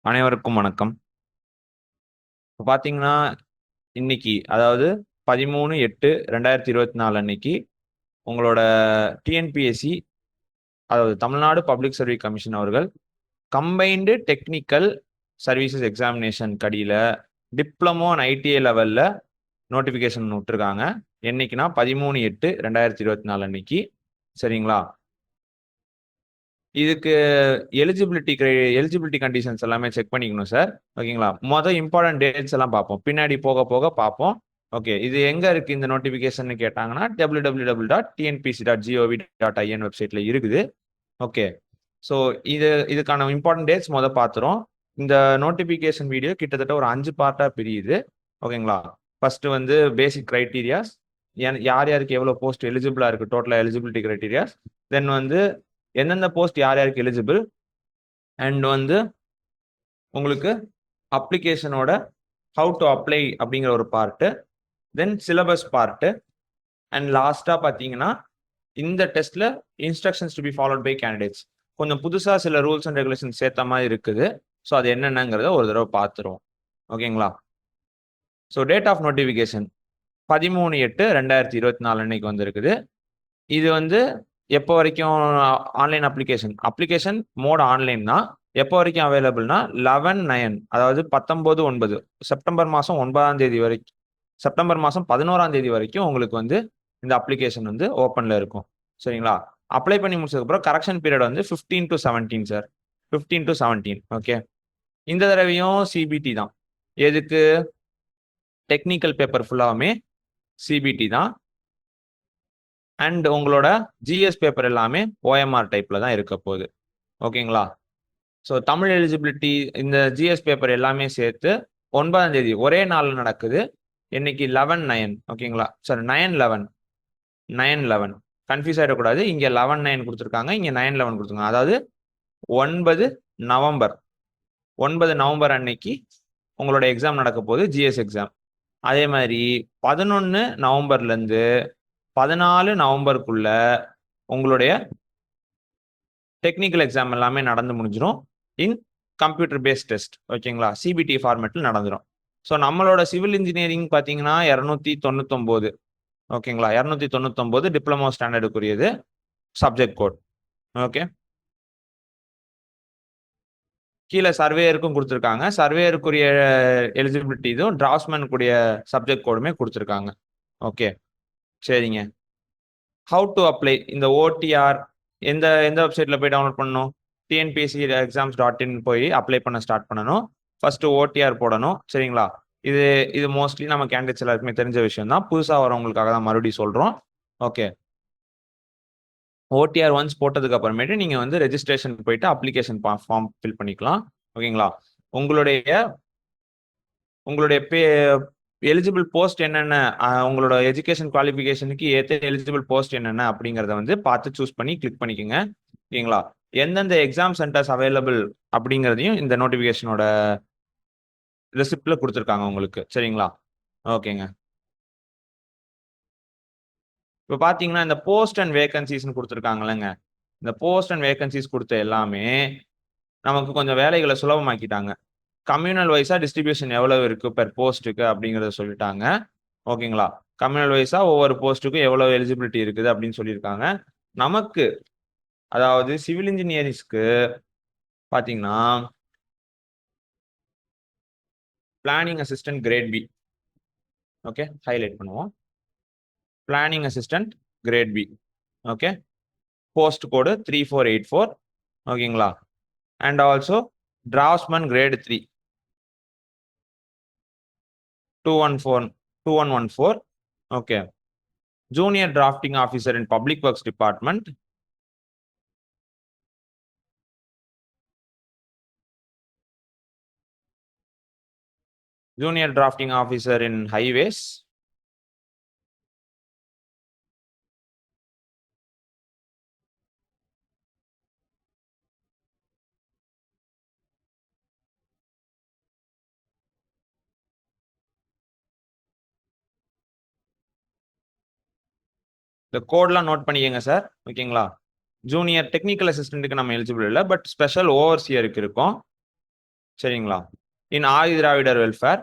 அனைவருக்கும் வணக்கம். இப்போ பார்த்தீங்கன்னா, இன்னைக்கு அதாவது 13/8/2024 அன்னைக்கு உங்களோட டிஎன்பிஎஸ்சி அதாவது தமிழ்நாடு பப்ளிக் சர்வீஸ் கமிஷன் அவர்கள் கம்பைன்டு டெக்னிக்கல் சர்வீசஸ் எக்ஸாமினேஷன் கடியில டிப்ளமோ அண்ட் ஐடிஐ லெவல்ல நோட்டிஃபிகேஷன் விட்டுருக்காங்க. என்னைக்குன்னா 13/8/2024 அன்னைக்கு. சரிங்களா? இதுக்கு எலிஜிபிலிட்டி கண்டிஷன்ஸ் எல்லாமே செக் பண்ணிக்கணும் சார். ஓகேங்களா? இம்பார்ட்டன்ட் டேட்ஸ் எல்லாம் பார்ப்போம். பின்னாடி போக போக பார்ப்போம். ஓகே, இது எங்க இருக்கு இந்த நோட்டிபிகேஷன் கேட்டாங்கன்னா www.tnpc.gov.in வெப்சைட்ல இருக்குது. ஓகே, ஸோ இதுக்கான இம்பார்ட்டன்ட் டேட்ஸ் பார்த்துரும். இந்த நோட்டிபிகேஷன் வீடியோ கிட்டத்தட்ட ஒரு 5 பார்ட்டா பிரியுது. ஓகேங்களா? ஃபர்ஸ்ட் பேசிக் கிரைட்டீரியாஸ், யார் யாருக்கு எவ்வளவு போஸ்ட் எலிஜிபிளா இருக்கு, டோட்டலா எலிஜிபிலிட்டி கிரைட்டீரியாஸ். தென் எந்தெந்த போஸ்ட் யார் யாருக்கு எலிஜிபிள், அண்ட் உங்களுக்கு அப்ளிகேஷனோட ஹவு டு அப்ளை அப்படிங்கிற ஒரு part, then syllabus part, and லாஸ்டா பார்த்தீங்கன்னா இந்த டெஸ்ட்ல instructions to be followed by candidates. கொஞ்சம் புதுசா சில ரூல்ஸ் அண்ட் ரெகுலேஷன் சேர்த்த மாதிரி இருக்குது. ஸோ அது என்னென்னங்கிறத ஒரு தடவை பார்த்துருவோம். ஓகேங்களா? ஸோ டேட் ஆஃப் நோட்டிஃபிகேஷன் 13/8/2024 அன்னைக்கு வந்திருக்குது. இது எப்போ வரைக்கும் ஆன்லைன் அப்ளிகேஷன் மோட் ஆன்லைன் தான். எப்போ வரைக்கும் அவைலபிள்னா 11/9, அதாவது 19/9, செப்டம்பர் மாதம் 9ஆம் தேதி வரைக்கும், செப்டம்பர் மாதம் 11ஆம் தேதி வரைக்கும் உங்களுக்கு இந்த அப்ளிகேஷன் ஓப்பன்ல இருக்கும். சரிங்களா? அப்ளை பண்ணி முடிச்சதுக்கப்புறம் correction period 15 to 17 sir. 15 to 17. Okay, இந்த தடவையும் சிபிடி தான். எதுக்கு? டெக்னிக்கல் பேப்பர் ஃபுல்லாவுமே சிபிடி தான். அண்ட் உங்களோட ஜிஎஸ் பேப்பர் எல்லாமே ஓஎம்ஆர் டைப்ல தான் இருக்க போகுது. ஓகேங்களா? ஸோ தமிழ் எலிஜிபிலிட்டி இந்த ஜிஎஸ் பேப்பர் எல்லாமே சேர்த்து 9ஆம் தேதி ஒரே நாள் நடக்குது. இன்னைக்கு 11/9. ஓகேங்களா? சார் 9/11. 9/11 கன்ஃபியூஸ் ஆகிடக்கூடாது. இங்க 11/9 கொடுத்துருக்காங்க, இங்க 9/11 கொடுத்துருக்காங்க. அதாவது 9 நவம்பர் 9 நவம்பர் அன்னைக்கு உங்களோட எக்ஸாம் நடக்க போகுது, ஜிஎஸ் எக்ஸாம். அதே மாதிரி 11 நவம்பர்ல இருந்து 14 நவம்பருக்குள்ள உங்களுடைய டெக்னிக்கல் எக்ஸாம் எல்லாமே நடந்து முடிஞ்சிடும் இன் கம்ப்யூட்டர் பேஸ்ட் டெஸ்ட். ஓகேங்களா? சிபிடி ஃபார்மேட்ல நடந்துடும். ஸோ நம்மளோட சிவில் இன்ஜினியரிங் பார்த்தீங்கன்னா 299. ஓகேங்களா? 299 டிப்ளமோ ஸ்டாண்டர்டுக்குரியது சப்ஜெக்ட் கோட். ஓகே, கீழே சர்வேயருக்கும் கொடுத்துருக்காங்க. சர்வேயருக்குரிய எலிஜிபிலிட்டி இதுவும் டிராஃப்ட்மேனுக்குரிய சப்ஜெக்ட் கோடுமே கொடுத்துருக்காங்க. ஓகே, சரிங்க. ஹவு டு அப்ளை இந்த ஓடிஆர் எந்த எந்த வெப்சைட்ல போய் டவுன்லோட் பண்ணணும்? டிஎன்பிஎஸ்சி exams.in போய் அப்ளை பண்ண ஸ்டார்ட் பண்ணணும். ஃபர்ஸ்ட் ஓடிஆர் போடணும். சரிங்களா? இது இது மோஸ்ட்லி நம்ம கேண்டிடேட்ஸ் எல்லாருக்குமே தெரிஞ்ச விஷயம் தான். புதுசாக வரவங்களுக்காக தான் மறுபடியும் சொல்றோம். ஓகே, ஓடிஆர் ஒன்ஸ் போட்டதுக்கு அப்புறமேட்டு நீங்க ரெஜிஸ்ட்ரேஷன் போயிட்டு அப்ளிகேஷன் ஃபார்ம் ஃபில் பண்ணிக்கலாம். ஓகேங்களா? உங்களுடைய உங்களுடைய எலிஜிபிள் போஸ்ட் என்னென்ன, உங்களோட எஜுகேஷன் குவாலிஃபிகேஷனுக்கு ஏற்ற எலிஜிபிள் போஸ்ட் என்னென்ன அப்படிங்கிறத பார்த்து சூஸ் பண்ணி கிளிக் பண்ணிக்கோங்க. ஓகேங்களா? எந்தெந்த எக்ஸாம் சென்டர்ஸ் அவைலபிள் அப்படிங்கிறதையும் இந்த நோட்டிஃபிகேஷனோட ரெசிப்ட்ல கொடுத்துருக்காங்க உங்களுக்கு. சரிங்களா? ஓகேங்க. இப்போ பார்த்தீங்கன்னா இந்த போஸ்ட் அண்ட் வேகன்சிஸ்னு கொடுத்துருக்காங்களேங்க, இந்த போஸ்ட் அண்ட் வேகன்சிஸ் கொடுத்த எல்லாமே நமக்கு கொஞ்சம் வேலைகளை சுலபமாக்கிட்டாங்க. கம்யூனல் வைஸா டிஸ்ட்ரிபியூஷன் எவ்வளவு இருக்கு பெர் போஸ்ட்டுக்கு அப்படிங்கிறத சொல்லிட்டாங்க. ஓகேங்களா? கம்யூனல் வைஸா ஒவ்வொரு போஸ்ட்டுக்கும் எவ்வளவு எலிஜிபிலிட்டி இருக்குது அப்படின்னு சொல்லியிருக்காங்க. நமக்கு அதாவது சிவில் இன்ஜினியரிங்ஸ்க்கு பார்த்தீங்கன்னா planning assistant grade B. Okay, highlight பண்ணுவோம். Planning assistant grade B. Okay, post code 3484. ஓகேங்களா? And also draftsman grade 3 2114. Okay, junior drafting officer in public works department, junior drafting officer in highways, இந்த கோட்லாம் note பண்ணிக்கங்க sir. ஓகேங்களா? Junior technical அசிஸ்டன்ட்டுக்கு நம்ம eligible இல்லை, but special ஓவர்சியருக்கு இருக்கும். சரிங்களா? In Adi Dravidar welfare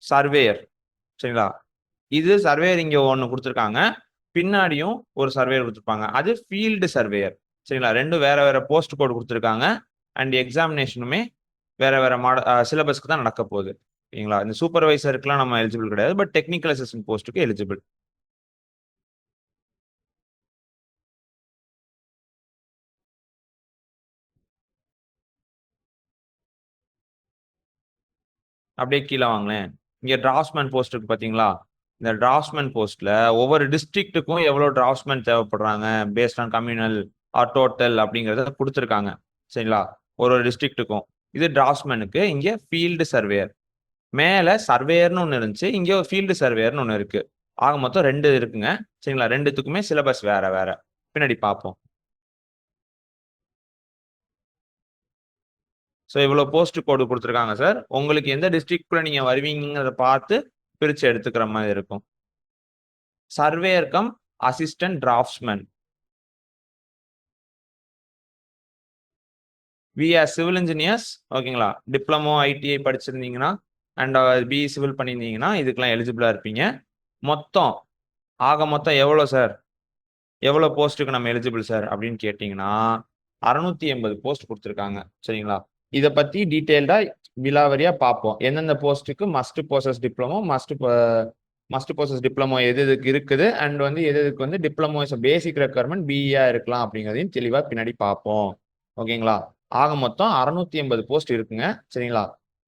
surveyor. சரிங்களா? இது சர்வேயர் இங்க ஒண்ணு குடுத்துருக்காங்க. பின்னாடியும் ஒரு சர்வேயர் குடுத்துருப்பாங்க. அது ஃபீல்டு சர்வேயர். சரிங்களா? 2ம் வேற வேற போஸ்ட் கோட் குடுத்துருக்காங்க. அண்ட் எக்ஸாமினேஷனுமே வேற வேற சிலபஸ்க்கு தான் நடக்க போகுது. ஓகேங்களா? இந்த சூப்பர்வைசருக்குலாம் நம்ம எலிஜிபிள் கிடையாது. பட் டெக்னிக்கல் அசிஸ்டன்ட் போஸ்ட்டுக்கு எலிஜிபிள். அப்படியே கீழ வாங்களேன். இங்க டிராஃப்ட்ஸ்மேன் போஸ்ட் இருக்கு பாத்தீங்களா? இந்த டிராஃப்ட்ஸ்மேன் போஸ்ட்ல ஒவ்வொரு டிஸ்ட்ரிக்ட்டுக்கும் எவ்வளவு டிராஃப்ட்ஸ்மேன் தேவைப்படுறாங்க based on communal or total அப்படிங்கறத கொடுத்துருக்காங்க. சரிங்களா? ஒரு ஒரு டிஸ்ட்ரிக்ட்டுக்கும். இது டிராஃப்ட்ஸ்மேனுக்கு இங்க ஃபீல்டு சர்வேயர். மேல சர்வேயர்னு ஒண்ணு இருந்துச்சு. இங்க ஒரு ஃபீல்டு சர்வேயர்னு ஒண்ணு இருக்கு. ஆக மொத்தம் 2 இருக்குங்க. சரிங்களா? 2த்துக்குமே சிலபஸ் வேற வேற. பின்னாடி பார்ப்போம். ஸோ இவ்வளவு போஸ்ட் கோடு கொடுத்துருக்காங்க சார். உங்களுக்கு எந்த டிஸ்ட்ரிக்ட்குள்ள நீங்க வருவீங்கிறத பார்த்து பிரிச்சு எடுத்துக்கிற மாதிரி இருக்கும். Surveyor cum assistant draftsman. We are civil engineers. ஓகேங்களா? டிப்ளமோ ஐடிஐ படிச்சிருந்தீங்கன்னா அண்ட் பிஇ சிவில் பண்ணியிருந்தீங்கன்னா இதுக்கெல்லாம் எலிஜிபிளா இருப்பீங்க. மொத்தம் ஆக மொத்தம் எவ்வளவு சார்? எவ்வளவு போஸ்ட்டுக்கு நம்ம எலிஜிபிள் சார் அப்படின்னு கேட்டீங்கன்னா 680 போஸ்ட் கொடுத்துருக்காங்க. சரிங்களா? இத பத்தி டீடைல்டா விலாவரியா பார்ப்போம். எந்தெந்த போஸ்ட்டுக்கு must poses diploma must poses diploma எது எதுக்கு இருக்குது அண்ட் வந்து எது எதுக்கு வந்து டிப்ளமோ இஸ் பேசிக் ரெக்குயர்மெண்ட் பிஇயா இருக்கலாம் அப்படிங்கிறதையும் தெளிவா பின்னாடி பார்ப்போம். ஓகேங்களா? ஆக மொத்தம் 680 போஸ்ட் இருக்குங்க. சரிங்களா?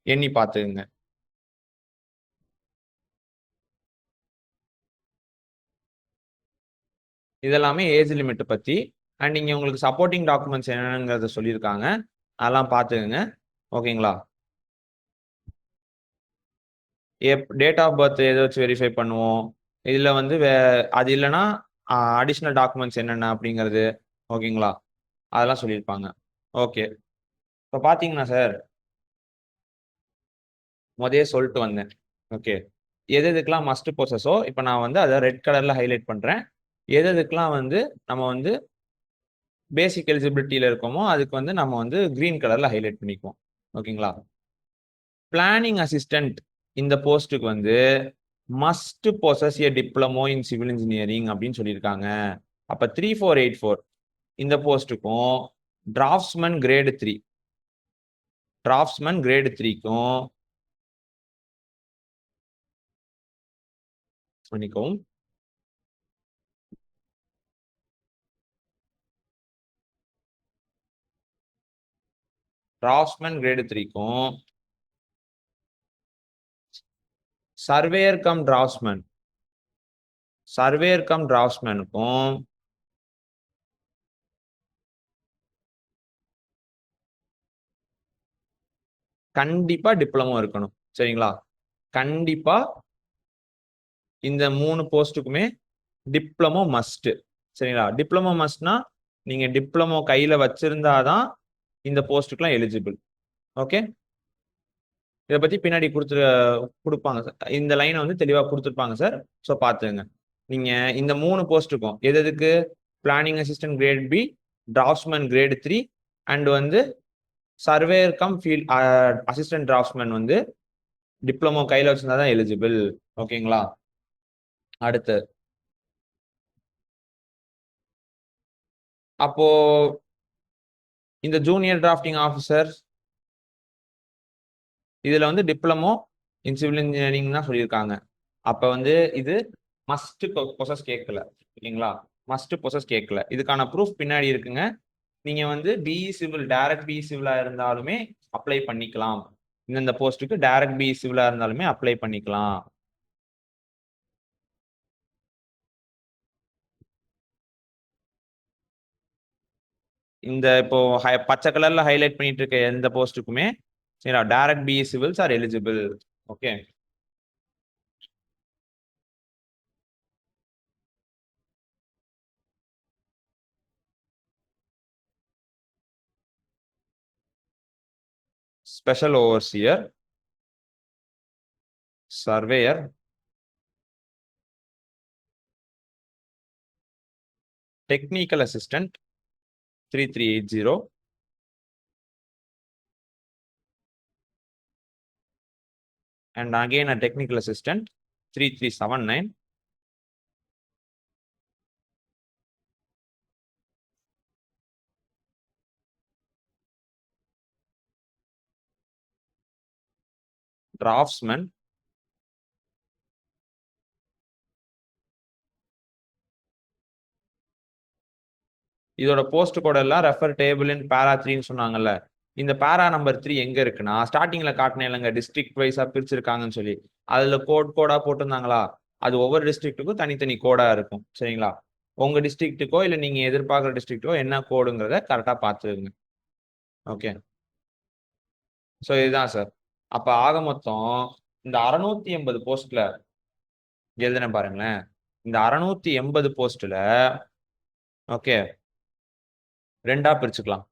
எண்ணி பார்த்துக்குங்க. இதெல்லாமே ஏஜ் லிமிட் பத்தி அண்ட் இங்க உங்களுக்கு சப்போர்ட்டிங் டாக்குமெண்ட்ஸ் என்னங்கிறத சொல்லியிருக்காங்க. அதெல்லாம் பார்த்துக்குங்க. ஓகேங்களா? டேட் ஆஃப் பர்த் எதை வச்சு வெரிஃபை பண்ணுவோம். இதுல வந்து அது இல்லைன்னா அடிஷ்னல் டாக்குமெண்ட்ஸ் என்னென்ன அப்படிங்கிறது. ஓகேங்களா? அதெல்லாம் சொல்லியிருப்பாங்க. ஓகே. இப்போ பார்த்தீங்கன்னா சார் முதலே சொல்லிட்டு வந்தேன். ஓகே. எது எதுக்கெல்லாம் மஸ்ட் ப்ரோசஸோ இப்போ நான் வந்து அதை ரெட் கலர்ல ஹைலைட் பண்றேன். எது எதுக்கெல்லாம் வந்து நம்ம வந்து பேசிக் எலிஜிபிலிட்டியில இருக்கோமோ அதுக்கு வந்து நம்ம வந்து கிரீன் கலர்ல ஹைலைட் பண்ணிக்குவோம். ஓகேங்களா? பிளானிங் அசிஸ்டன்ட் இந்த போஸ்ட்டுக்கு வந்து must possess a diploma in civil engineering அப்படின்னு சொல்லியிருக்காங்க. அப்ப 3484 இந்த போஸ்ட்டுக்கும் டிராஃப்ட்ஸ்மேன் கிரேடு 3 டிராஃப்ட்ஸ்மேன் கிரேடு 3க்கும் மன்னிக்கவும் டிராஃப்ட்ஸ்மேன் கிரேடு 3க்கும் சர்வேயர் கம் டிராஃப்ட்ஸ்மேனுக்கும் கண்டிப்பா டிப்ளமோ இருக்கணும். சரிங்களா? கண்டிப்பா இந்த 3 போஸ்ட்டுக்குமே டிப்ளமோ மஸ்ட். சரிங்களா? டிப்ளமோ மஸ்ட்னா நீங்க டிப்ளமோ கையில வச்சிருந்தாதான் இந்த போஸ்ட்டுக்குலாம் எலிஜிபிள். ஓகே. இதை பத்தி பின்னாடி கொடுப்பாங்க சார். இந்த லைனை வந்து தெளிவா கொடுத்துருப்பாங்க சார். ஸோ பார்த்துங்க. நீங்க இந்த 3 போஸ்ட்டுக்கும் எது எதுக்கு planning assistant grade B, draftsman grade 3 and வந்து surveyor cum field assistant draftsman வந்து டிப்ளமோ கையில வச்சிருந்தா தான் எலிஜிபிள். ஓகேங்களா? அடுத்து அப்போ இந்த ஜூனியர் டிராஃப்டிங் ஆஃபீஸர் இதுல வந்து டிப்ளமோ இன் சிவில் இன்ஜினியரிங் தான் சொல்லியிருக்காங்க. அப்ப வந்து இது மஸ்ட் பொசஸ் கேட்கல. ஓகேங்களா? மஸ்ட் பொசஸ் கேட்கல. இதுக்கான ப்ரூஃப் பின்னாடி இருக்குங்க. நீங்க வந்து பிஇ சிவில் டைரக்ட் பிஇ சிவிலா இருந்தாலுமே அப்ளை பண்ணிக்கலாம். இந்த போஸ்ட்டுக்கு டைரக்ட் பிஇ சிவிலா இருந்தாலுமே அப்ளை பண்ணிக்கலாம். இந்த இப்போ பச்சை கலர்ல ஹைலைட் பண்ணிட்டு இருக்க எந்த போஸ்ட்டுக்குமே சரிங்களா direct BE civils are eligible. Okay. Special overseer, surveyor, technical assistant 3380, and again a technical assistant 3379. Draftsman. இதோட போஸ்ட் கோட் எல்லாம் ரெஃபர் டேபிள் இன் பேரா 3ன்னு சொன்னாங்கல்ல. இந்த பேரா நம்பர் 3 எங்க இருக்குன்னா ஸ்டார்டிங்ல காட்டினேன் இல்லைங்க டிஸ்ட்ரிக்ட் வைஸா பிரிச்சிருக்காங்கன்னு சொல்லி. அதுல கோடா போட்டிருந்தாங்களா, அது ஒவ்வொரு டிஸ்ட்ரிக்ட்டுக்கும் தனித்தனி கோடா இருக்கும். சரிங்களா, உங்க டிஸ்ட்ரிக்ட்டுக்கோ இல்ல நீங்க எதிர்பார்க்குற டிஸ்ட்ரிக்ட்டோ என்ன கோடுங்கிறத கரெக்டா பார்த்துருங்க. ஓகே, ஸோ இதுதான் சார். அப்ப ஆக மொத்தம் இந்த 680 போஸ்ட்ல எழுதுன பாருங்களேன். இந்த 680 போஸ்ட்ல ஓகே ரெண்டா பிரிச்சுக்கலாம்.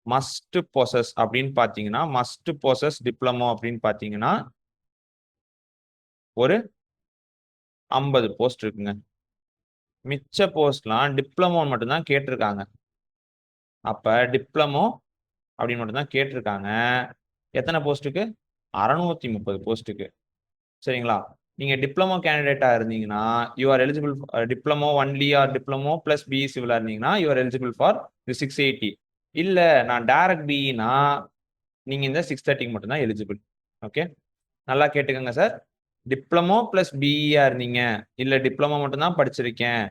மஸ்ட் பொசஸ் அப்படின்னு பாத்தீங்கன்னா, மஸ்ட் பொசஸ் டிப்ளமோ அப்படின்னு பாத்தீங்கன்னா ஒரு 50 போஸ்ட் இருக்குங்க. மிச்ச போஸ்ட்லாம் டிப்ளமோ மட்டும்தான் கேட்டிருக்காங்க. அப்ப டிப்ளமோ அப்படின்னு மட்டும்தான் கேட்டிருக்காங்க. எத்தனை போஸ்ட்டுக்கு? 630 போஸ்ட்டுக்கு. சரிங்களா, நீங்க டிப்ளமோ கேண்டிடேட்டா இருந்தீங்கன்னா you are eligible diploma only or diploma plus BE சிவிலா இருந்தீங்கன்னா யூ ஆர் எலிஜிபிள் ஃபார் 680. இல்ல நான் டைரக்ட் பிஇனா நீங்க இந்த 630 மட்டும் தான் எலிஜிபிள். ஓகே, நல்லா கேட்டுக்கோங்க சார். டிப்ளமோ பிளஸ் பிஇயா இருந்தீங்க, இல்ல டிப்ளமோ மட்டும் தான் படிச்சிருக்கேன்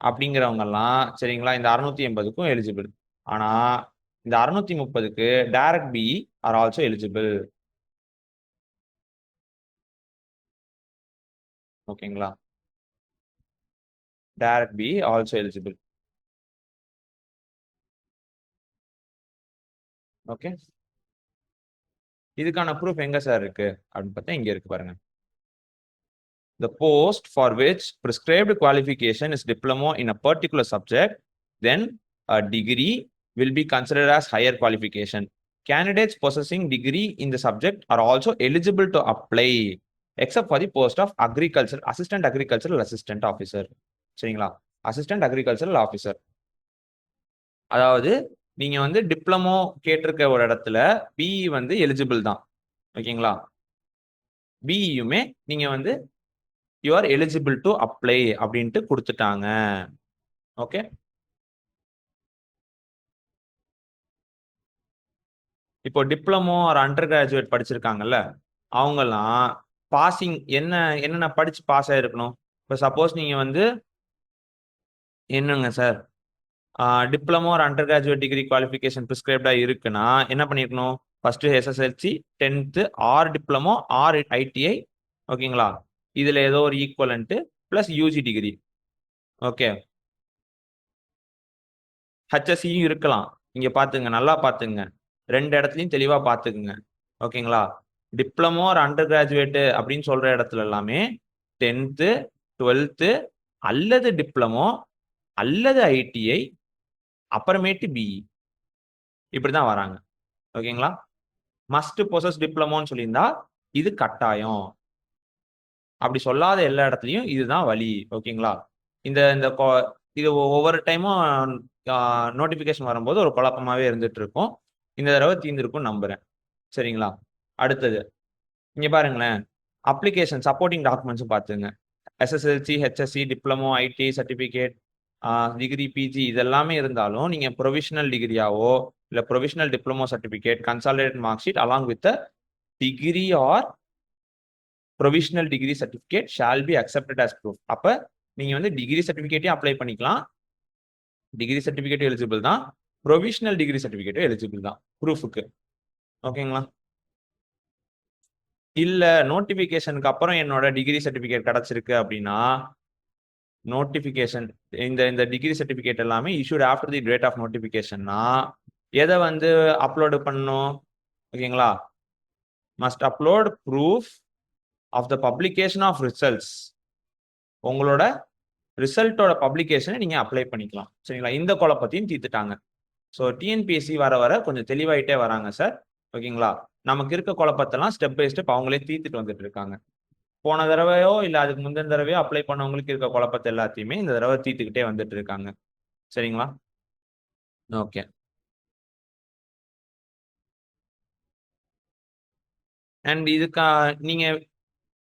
அப்படிங்கிறவங்க எல்லாம் சரிங்களா இந்த 680க்கும் எலிஜிபிள். ஆனா இந்த 630க்கு direct BE are also eligible. ஓகேங்களா, direct BE also eligible. Okay, இதுக்கான ப்ரூஃப் எங்க சார் இருக்கு அப்படின்னு பார்த்தா இங்க இருக்கு பாருங்க. The post for which prescribed qualification is diploma in a particular subject, then a degree will be considered as higher qualification. Candidates possessing degree in the subject are also eligible to apply, except for the post of agriculture assistant agricultural assistant officer. சரிங்களா, assistant agricultural officer. அதாவது நீங்க வந்து diploma கேட்டிருக்க ஒரு இடத்துல BE வந்து eligible தான். ஓகேங்களா, பிஇயுமே நீங்க வந்து you are eligible to apply அப்படின்ட்டு கொடுத்துட்டாங்க. ஓகே, இப்போ டிப்ளமோ ஒரு அண்டர் கிராஜுவேட் படிச்சிருக்காங்கல்ல, அவங்கெல்லாம் பாசிங் என்னென்ன படிச்சு பாஸ் ஆயிருக்கணும். இப்போ சப்போஸ் நீங்க வந்து என்னங்க சார் டிப்ளமோ ஒரு அண்டர் கிராஜுவேட் டிகிரி குவாலிஃபிகேஷன் ப்ரிஸ்கிரைப்டா இருக்குன்னா என்ன பண்ணிருக்கணும்? First SSLC 10th or diploma or ITI. ஓகேங்களா, இதுல ஏதோ ஒரு equivalent plus UG degree. Okay, ஹெச்எஸ்சியும் இருக்கலாம். இங்க பாத்துங்க, நல்லா பாத்துங்க, ரெண்டு இடத்துலயும் தெளிவா பாத்துக்குங்க. ஓகேங்களா, டிப்ளமோ ஒரு அண்டர் கிராஜுவேட் அப்படின்னு சொல்ற இடத்துல எல்லாமே 10th 12th அல்லது டிப்ளமோ அல்லது ஐடிஐ அப்புறமேட்டு பிஇ இப்படிதான் வராங்க. ஓகேங்களா, மஸ்ட் பொசஸ் டிப்ளமோன்னு சொல்லியிருந்தா இது கட்டாயம். அப்படி சொல்லாத எல்லா இடத்துலயும் இதுதான் வழி. ஓகேங்களா, இந்த இந்த இது ஒவ்வொரு டைமும் நோட்டிபிகேஷன் வரும்போது ஒரு குழப்பமாவே இருந்துட்டு இருக்கும். இந்த தடவை தீர்ந்திருக்கும் நம்புறேன். சரிங்களா, அடுத்தது இங்க பாருங்களேன், அப்ளிகேஷன் சப்போர்ட்டிங் டாக்குமெண்ட்ஸும் பார்த்துங்க. SSLC HSC diploma ID certificate degree PG இதெல்லாமே இருந்தாலும் நீங்க ப்ரொவிஷனல் டிகிரியாவோ இல்ல provisional diploma certificate consolidate mark sheet along with degree or provisional degree certificate shall be accepted as proof. அப்ப நீங்க வந்து டிகிரி சர்டிபிகேட்டையும் அப்ளை பண்ணிக்கலாம், டிகிரி சர்டிபிகேட் எலிஜிபிள் தான், ப்ரொவிஷனல் டிகிரி சர்டிபிகேட்டும் எலிஜிபிள் தான் ப்ரூஃபுக்கு. ஓகேங்களா, இல்ல நோட்டிபிகேஷனுக்கு அப்புறம் என்னோட டிகிரி சர்டிபிகேட் கிடைச்சிருக்கு அப்படின்னா நோட்டிபிகேஷன் இந்த இந்த டிகிரி சர்டிபிகேட் எல்லாமே issued after the date of நோட்டிபிகேஷன்னா எதை வந்து அப்லோடு பண்ணணும்? ஓகேங்களா, must upload proof of the publication of results. உங்களோட ரிசல்ட்டோட பப்ளிகேஷனை நீங்க அப்ளை பண்ணிக்கலாம். சரிங்களா, இந்த குழப்பத்தையும் தீர்த்துட்டாங்க. ஸோ டிஎன்பிஎஸ்சி வர வர கொஞ்சம் தெளிவாயிட்டே வராங்க சார். ஓகேங்களா, நமக்கு இருக்க குழப்பத்தெல்லாம் ஸ்டெப் பை ஸ்டெப் அவங்களே தீர்த்துட்டு வந்துட்டு இருக்காங்க. போன தடவையோ இல்ல அதுக்கு முந்தின தடவையோ அப்ளை பண்ணவங்களுக்கு இருக்க குழப்பத்தை எல்லாத்தையுமே இந்த தடவை தீர்த்துக்கிட்டே வந்துட்டு இருக்காங்க. சரிங்களா, ஓகே. அண்ட் இதுக்கா நீங்க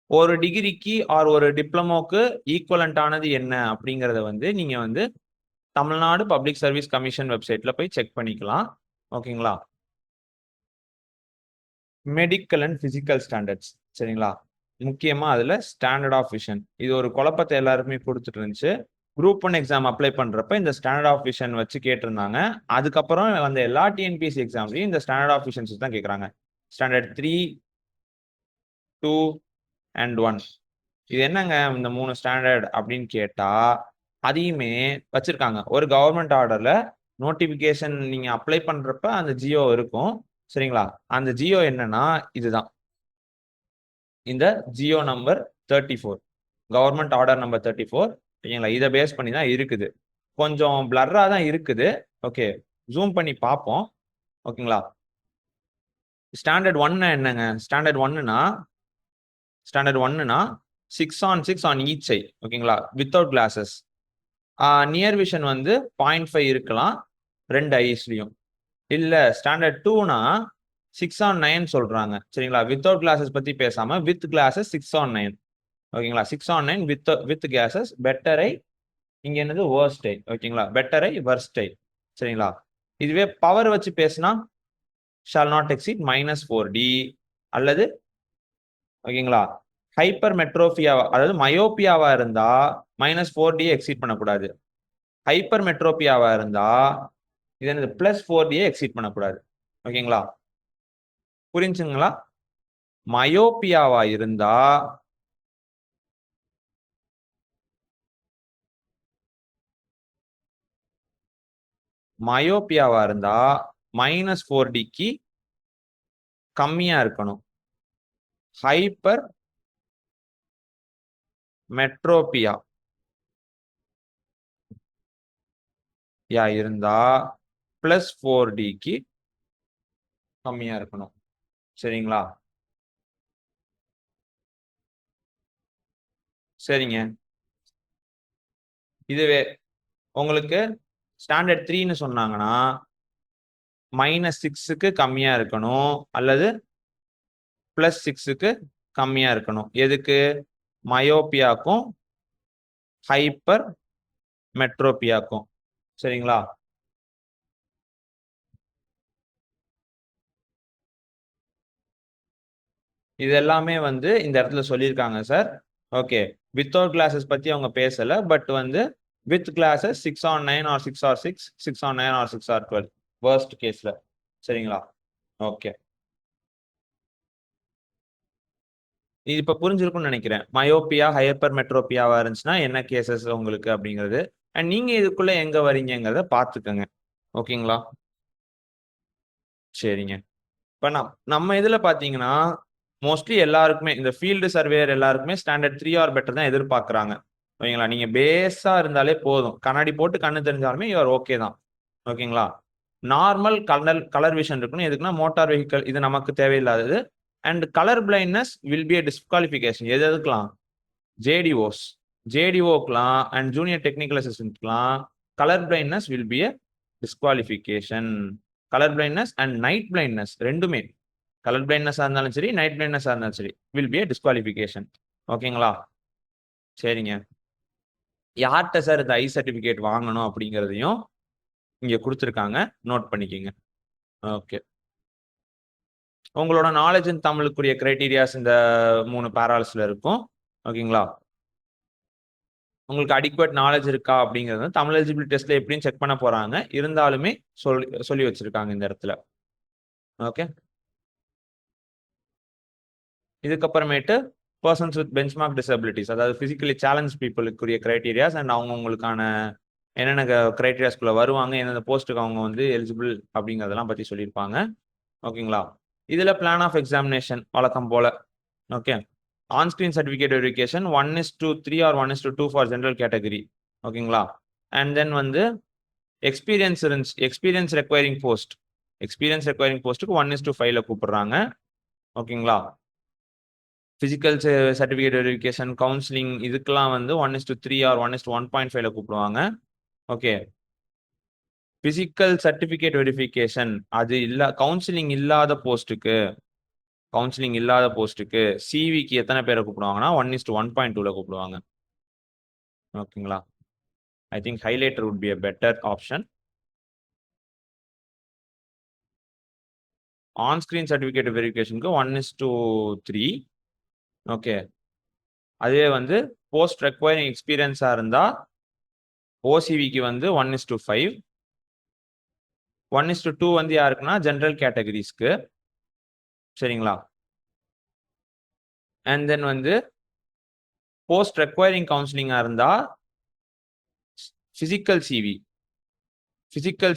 ஒரு டிகிரிக்கு ஆர் ஒரு டிப்ளமோக்கு ஈக்குவலண்ட் ஆனது என்ன அப்படிங்கறத வந்து நீங்க வந்து தமிழ்நாடு பப்ளிக் சர்வீஸ் கமிஷன் வெப்சைட்ல போய் செக் பண்ணிக்கலாம். ஓகேங்களா? மெடிக்கல் அண்ட் பிசிக்கல் ஸ்டாண்டர்ட்ஸ் சரிங்களா? முக்கியமா அதுல ஸ்டாண்டர்ட் ஆஃப் விஷன் இது ஒரு குழப்பத்தை எல்லாருக்குமே கொடுத்துட்டு இருந்துச்சு. குரூப் 1 எக்ஸாம் அப்ளை பண்றப்ப இந்த ஸ்டாண்டர்ட் ஆஃப் விஷன் வச்சு கேட்டிருந்தாங்க. அதுக்கப்புறம் அந்த எல்லா டிஎன்பிஎஸ்சி எக்ஸாம்லயும் இந்த ஸ்டாண்டர்ட் ஆஃப் விஷன்ஸ் தான் கேட்கறாங்க. ஸ்டாண்டர்ட் 3, 2 அண்ட் 1 இது என்னங்க இந்த 3 ஸ்டாண்டர்ட் அப்படின்னு கேட்டா அதையுமே வச்சிருக்காங்க. ஒரு கவர்மெண்ட் ஆர்டர்ல நோட்டிபிகேஷன் நீங்க அப்ளை பண்றப்ப அந்த ஜியோ இருக்கும் சரிங்களா? அந்த ஜியோ என்னன்னா இதுதான். இந்த Jio number 34 government order number 34 ஓகேங்களா? இதை பேஸ் பண்ணி தான் இருக்குது. கொஞ்சம் பிளர்ரா தான் இருக்குது. ஓகே, ஜூம் பண்ணி பார்ப்போம். ஓகேங்களா? ஸ்டாண்டர்ட் 1 என்னங்க? ஸ்டாண்டர்ட் 1னா 6 on 6 on each side ஓகேங்களா? Without glasses. நியர் விஷன் வந்து 0.5 இருக்கலாம் 2 ஐஸ்லயும். இல்ல ஸ்டாண்டர்ட் 2னா 6 on 9 சொல்றாங்க சரிங்களா? வித்தவுட் கிளாஸஸ் பத்தி பேசாம வித் கிளாஸஸ் 6 on 9 ஓகேங்களா? 6 on 9 with classes better I இங்க என்னது worst ஐ ஓகேங்களா? பெட்டர் ஐ worst ஐ சரிங்களா? இதுவே பவர் வச்சு பேசினா shall not exceed -4D அல்லது ஓகேங்களா? ஹைப்பர் மெட்ரோபியா அதாவது மயோபியாவா இருந்தா -4D எக்ஸீட் பண்ணக்கூடாது. ஹைப்பர் மெட்ரோபியாவா இருந்தா இது என்னது +4D எக்ஸீட் பண்ணக்கூடாது. ஓகேங்களா? புரிஞ்சுங்களா? மயோபியாவா இருந்தா -4Dக்கு கம்மியா இருக்கணும். ஹைப்பர் மெட்ரோபியா இருந்தா +4Dக்கு கம்மியா இருக்கணும். சரிங்களா? சரிங்க. இதுவே உங்களுக்கு ஸ்டாண்டர்ட் 3ன்னு சொன்னாங்கன்னா -6க்கு கம்மியா இருக்கணும் அல்லது +6க்கு கம்மியா இருக்கணும். எதுக்கு? மயோபியாக்கும் ஹைப்பர் மெட்ரோபியாக்கும். சரிங்களா? இது எல்லாமே வந்து இந்த இடத்துல சொல்லியிருக்காங்க சார். ஓகே, வித்தவுட் கிளாஸஸ் பத்தி அவங்க பேசல. பட் வந்து with classes 6 on 9 or 6 or 6, 6 on 9 or 6 or 12 worst கேஸ்ல. சரிங்களா? ஓகே, இது இப்ப புரிஞ்சிருக்கும்னு நினைக்கிறேன். மயோபியா ஹைப்பர் மெட்ரோபியாவா இருந்துச்சுன்னா என்ன கேசஸ் உங்களுக்கு அப்படிங்கிறது. அண்ட் நீங்க இதுக்குள்ள எங்க வரீங்கிறத பாத்துக்கோங்க. ஓகேங்களா? சரிங்க. இப்ப நம்ம இதுல பாத்தீங்கன்னா மோஸ்ட்லி எல்லாருக்குமே இந்த ஃபீல்டு சர்வேயர் எல்லாருக்குமே ஸ்டாண்டர்ட் 3 ஆர் பெட்டர் தான் எதிர்பார்க்கறாங்க. ஓகேங்களா? நீங்க பேஸா இருந்தாலே போதும். கண்ணாடி போட்டு கண்ணு தெரிஞ்சாலுமே யூ ஆர் ஓகே தான். ஓகேங்களா? நார்மல் கலர் விஷன் இருக்கணும். எதுக்குன்னா மோட்டார் வெஹிக்கல் இது நமக்கு தேவையில்லாதது. And colour blindness will be a disqualification. எது எதுக்கெல்லாம்? ஜேடிஓஸ். ஜேடிஓக்கெல்லாம் அண்ட் ஜூனியர் டெக்னிக்கல் அசிஸ்டன்ட்லாம் colour blindness will be a disqualification. Colour blindness and night blindness ரெண்டுமே கலர் பிளைண்ட்னஸா இருந்தாலும் சரி நைட் பிளைண்ட்னஸா இருந்தாலும் சரி வில் பி a டிஸ்குவாலிஃபிகேஷன். ஓகேங்களா? சரிங்க. யார்கிட்ட சார் இந்த ஐ சர்டிபிகேட் வாங்கணும் அப்படிங்கிறதையும் இங்க கொடுத்துருக்காங்க. நோட் பண்ணிக்கோங்க. ஓகே, உங்களோட நாலேஜ் இன் தமிழுக்குரிய கிரைட்டீரியாஸ் இந்த 3 பேரால்ஸ்ல இருக்கும். ஓகேங்களா? உங்களுக்கு அடிக்குவேட் நாலேஜ் இருக்கா அப்படிங்கிறது தமிழ் எலிஜிபிலிட்டி டெஸ்ட்ல எப்படியும் செக் பண்ண போறாங்க. இருந்தாலுமே சொல்லி வச்சிருக்காங்க இந்த இடத்துல. ஓகே, இதுக்கப்புறமேட்டு பர்சன்ஸ் வித் பெஞ்ச்மார்க் டிசபிலிட்டிஸ் அதாவது பிசிக்கலி சேலஞ்ச் பீப்புளுக்குரிய கிரைட்டீரியாஸ் அண்ட் அவங்களுக்கான என்னென்ன கிரைட்டீரியாஸ்குள்ள வருவாங்க, எந்தெந்த போஸ்ட்டுக்கு அவங்க வந்து எலிஜிபிள் அப்படிங்கிறதெல்லாம் பத்தி சொல்லியிருப்பாங்க. ஓகேங்களா? இதுல பிளான் ஆஃப் எக்ஸாமினேஷன் வழக்கம் போல. Okay, on screen certificate verification 1:3 or 1:2 for general category. ஓகேங்களா? அண்ட் தென் வந்து எக்ஸ்பீரியன்ஸ் ரெக்வயரிங் போஸ்ட்டுக்கு 1:5ல கூப்பிடுறாங்க. ஓகேங்களா? பிசிக்கல் சர்டிபிகேட் வெரிஃபிகேஷன் கவுன்சிலிங் இதுக்கெல்லாம் வந்து 1:3 or 1:1.5ல கூப்பிடுவாங்க. ஓகே, பிசிக்கல் சர்டிபிகேட் வெரிஃபிகேஷன் அது கவுன்சிலிங் இல்லாத போஸ்ட்டுக்கு கவுன்சிலிங் இல்லாத போஸ்ட்டுக்கு சிவிக்கு எத்தனை பேரை கூப்பிடுவாங்கன்னா 1:1.2ல கூப்பிடுவாங்க. ஓகேங்களா? I think highlighter would be a better option. On screen certificate வெரிஃபிகேஷனுக்கு 1:3. ஓகே. அதுவே வந்து போஸ்ட் ரெக்வயரிங் எக்ஸ்பீரியன்ஸா இருந்தா ஓசிவிக்கு வந்து 1:5. 1:2 வந்து யாருக்குன்னா ஜெனரல் கேட்டகரிஸ்க்கு. சரிங்களா? அண்ட் தென் வந்து போஸ்ட் ரெக்வயரிங் கவுன்சிலிங்கா இருந்தா பிசிக்கல்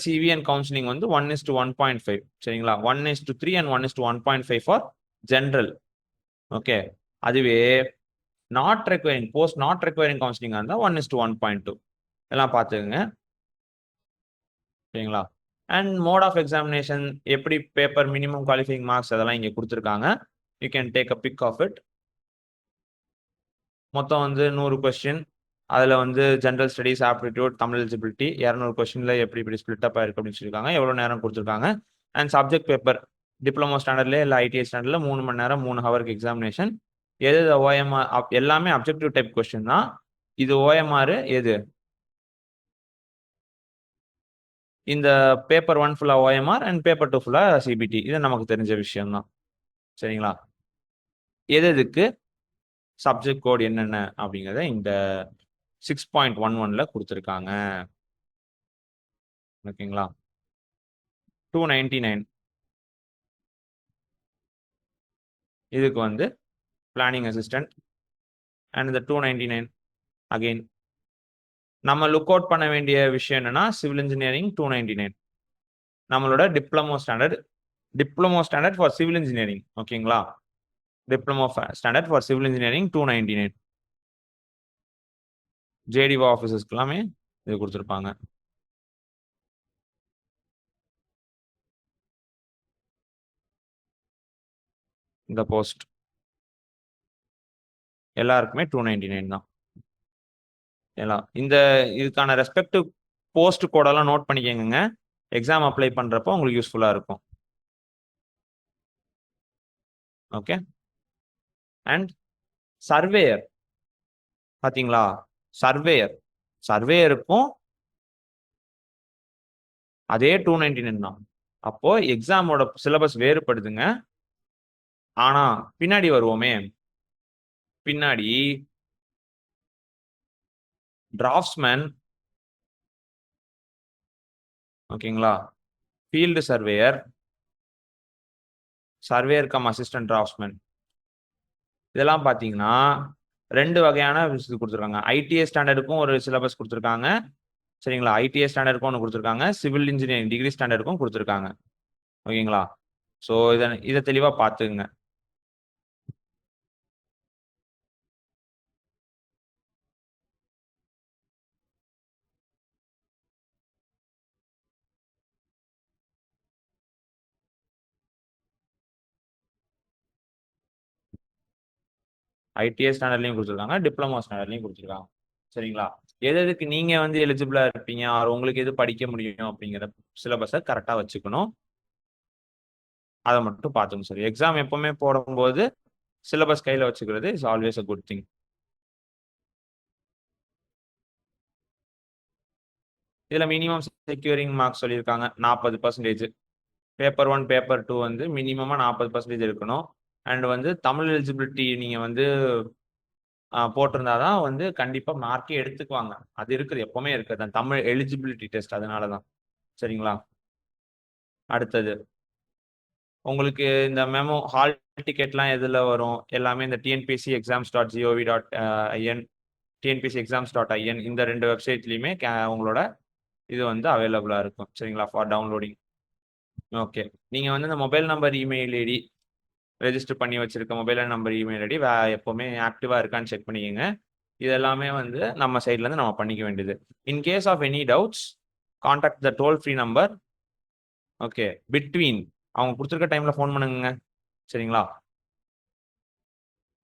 சிவி அண்ட் கவுன்சிலிங் வந்து 1:1.5. சரிங்களா? 1:3 அண்ட் 1:1.5 ஃபார் ஜெனரல். ஓகே. அதுவே போஸ்ட் நாட் ரெக்வயரிங் கவுன்சிலிங்கா இருந்தா 1:1.2. எல்லாம் பார்த்துக்குங்க. சரிங்களா? அண்ட் மோட் ஆஃப் எக்ஸாமினேஷன் எப்படி பேப்பர் மினிமம் குவாலிஃபைங் மார்க்ஸ் அதெல்லாம் இங்க கொடுத்துருக்காங்க. You can take a pic of it. மொத்தம் வந்து 100 கொஸ்டின். அதுல வந்து general studies, aptitude, Tamil eligibility 200 கொஸ்டின்ல எப்படி இப்படி ஸ்பிளிட் அப் ஆயிருக்கு அப்படின்னு சொல்லியிருக்காங்க. எவ்வளவு நேரம் கொடுத்துருக்காங்க. அண்ட் சப்ஜெக்ட் பேப்பர் டிப்ளமோ ஸ்டாண்டர்ட்ல இல்லை ஐடிஐ ஸ்டாண்டர்ட்ல 3 மணி நேரம் 3 ஹவருக்கு எக்ஸாமினேஷன். எது ஓஎம்ஆர் எல்லாமே அப்ஜெக்டிவ் டைப் கொஸ்டின் தான். இது ஓஎம்ஆர் எது இந்த பேப்பர் 1 ஃபுல்லா ஓஎம்ஆர் அண்ட் பேப்பர் 2 ஃபுல்லா சிபிடி. இது நமக்கு தெரிஞ்ச விஷயம் தான். சரிங்களா? எதுக்கு சப்ஜெக்ட் கோட் என்னென்ன அப்படிங்கிறத இந்த 6.11ல கொடுத்துருக்காங்க. ஓகேங்களா? 299 இதுக்கு வந்து பிளானிங் அசிஸ்டன்ட். அண்ட் இந்த 299 அகைன் நம்ம லுக் அவுட் பண்ண வேண்டிய விஷயம் என்னன்னா சிவில் இன்ஜினியரிங் 299 நம்மளோட diploma standard for civil engineering. ஓகேங்களா? Diploma standard for civil engineering 299. JDO ஆஃபீஸர்ஸ்க்கு எல்லாமே இது கொடுத்துருப்பாங்க. இந்த போஸ்ட் எல்லாருக்குமே 299 தான். எல்லாம் இந்த இதுக்கான ரெஸ்பெக்டிவ் போஸ்ட் கோடெல்லாம் நோட் பண்ணிக்கோங்க. எக்ஸாம் அப்ளை பண்றப்போ உங்களுக்கு யூஸ்ஃபுல்லா இருக்கும். ஓகே. அண்ட் சர்வேயர் பாத்தீங்களா? சர்வேயருக்கும் அதே 299 தான். அப்போ எக்ஸாமோட சிலபஸ் வேறுபடுதுங்க. ஆனா பின்னாடி வருவோமே, பின்னாடி டிராஃப்ட்ஸ்மேன், ஓகேங்களா, field surveyor cum assistant draughtsman, இதெல்லாம் பாத்தீங்கன்னா 2 வகையான கொடுத்துருக்காங்க. ஐடிஐ ஸ்டாண்டர்டுக்கும் ஒரு சிலபஸ் கொடுத்துருக்காங்க. சரிங்களா? ஐடிஐ ஸ்டாண்டர்டுக்கும் ஒன்று கொடுத்துருக்காங்க. சிவில் இன்ஜினியரிங் டிகிரி ஸ்டாண்டர்டுக்கும் கொடுத்துருக்காங்க. ஓகேங்களா? ஸோ இதை தெளிவா பார்த்துங்க. ஐடிஐ ஸ்டாண்டர்ட்லையும் கொடுத்துருக்காங்க, டிப்ளமோ ஸ்டாண்டர்ட்லையும் கொடுத்துருக்காங்க. சரிங்களா? எதுக்கு நீங்க வந்து எலிஜிபிளா இருப்பீங்க, ஆர் உங்களுக்கு எது படிக்க முடியும் அப்படிங்கிற சிலபஸை கரெக்டா வச்சுக்கணும். அதை மட்டும் பார்த்துக்கணும். சரி, எக்ஸாம் எப்பவுமே போடும்போது சிலபஸ் கையில வச்சுக்கிறது is always a good thing. இதுல மினிமம் செக்யூரிங் மார்க்ஸ் சொல்லியிருக்காங்க 40%. பேப்பர் 1 பேப்பர் 2 வந்து மினிமமா 40% இருக்கணும். அண்ட் வந்து தமிழ் எலிஜிபிலிட்டி நீங்க வந்து போட்டிருந்தாதான் வந்து கண்டிப்பா மார்க்கே எடுத்துக்குவாங்க. அது இருக்குது, எப்பவுமே இருக்குது தமிழ் எலிஜிபிலிட்டி டெஸ்ட். அதனாலதான். சரிங்களா? அடுத்தது உங்களுக்கு இந்த மெமோ ஹால் டிக்கெட்லாம் எதுல வரும் எல்லாமே இந்த TNPSC exams dot gov dot in, TNPSC exams dot in, இந்த 2 வெப்சைட்லையுமே உங்களோட இது வந்து அவைலபிளா இருக்கும். சரிங்களா? For downloading. ஓகே. நீங்க வந்து இந்த mobile number, email ID register பண்ணி வச்சிருக்க மொபைல் நம்பர், இமெயில் ஐடி எப்பவுமே ஆக்டிவா இருக்கான்னு செக் பண்ணிக்கோங்க. இது எல்லாமே வந்து நம்ம சைட்ல இருந்து நம்ம பண்ணிக்க வேண்டியது. In case of any doubts contact the toll free number. Okay. Between அவங்க கொடுத்துருக்க டைம்ல ஃபோன் பண்ணுங்க. சரிங்களா?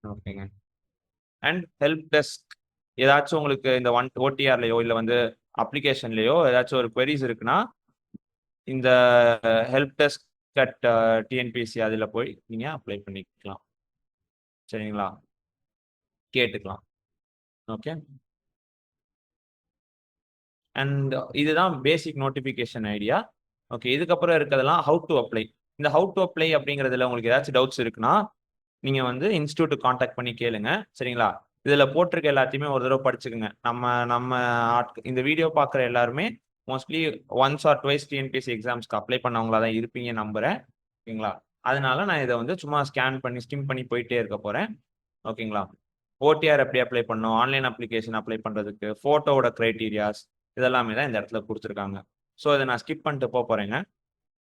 ஓகேங்க. அண்ட் ஹெல்ப் டெஸ்க் ஏதாச்சும் உங்களுக்கு இந்த ஓடிஆர்லயோ இல்லை வந்து அப்ளிகேஷன்லயோ ஏதாச்சும் ஒரு queries இருக்குன்னா இந்த ஹெல்ப் டெஸ்க் கட் டிஎன்பிஎஸ்சி அதில் போய் நீங்கள் அப்ளை பண்ணிக்கலாம். சரிங்களா, கேட்டுக்கலாம். ஓகே, அண்ட் இதுதான் பேசிக் நோட்டிஃபிகேஷன் ஐடியா. ஓகே, இதுக்கப்புறம் இருக்கிறதெல்லாம் ஹவு டு அப்ளை. இந்த ஹவு டு அப்ளை அப்படிங்கிறதுல உங்களுக்கு ஏதாச்சும் டவுட்ஸ் இருக்குன்னா நீங்கள் வந்து இன்ஸ்டியூட் காண்டாக்ட் பண்ணி கேளுங்க. சரிங்களா, இதில் போட்டிருக்க எல்லாத்தையுமே ஒரு தடவை படிச்சுக்கோங்க. நம்ம நம்ம இந்த வீடியோ பார்க்குற எல்லாருமே mostly once or twice TNPSC எக்ஸாம்ஸ்க்கு அப்ளை பண்ணவங்களா தான் இருப்பீங்க நம்புறேன். ஓகேங்களா, அதனால நான் இதை வந்து சும்மா ஸ்கேன் பண்ணி ஸ்கிம் பண்ணி போயிட்டே இருக்க போகிறேன். ஓகேங்களா, ஓடிஆர் எப்படி அப்ளை பண்ணணும், ஆன்லைன் அப்ளிகேஷன் அப்ளை பண்ணுறதுக்கு ஃபோட்டோவோட க்ரைட்டீரியாஸ் இதெல்லாமே தான் இந்த இடத்துல கொடுத்துருக்காங்க. ஸோ இதை நான் ஸ்கிப் பண்ணிட்டு போகிறேங்க.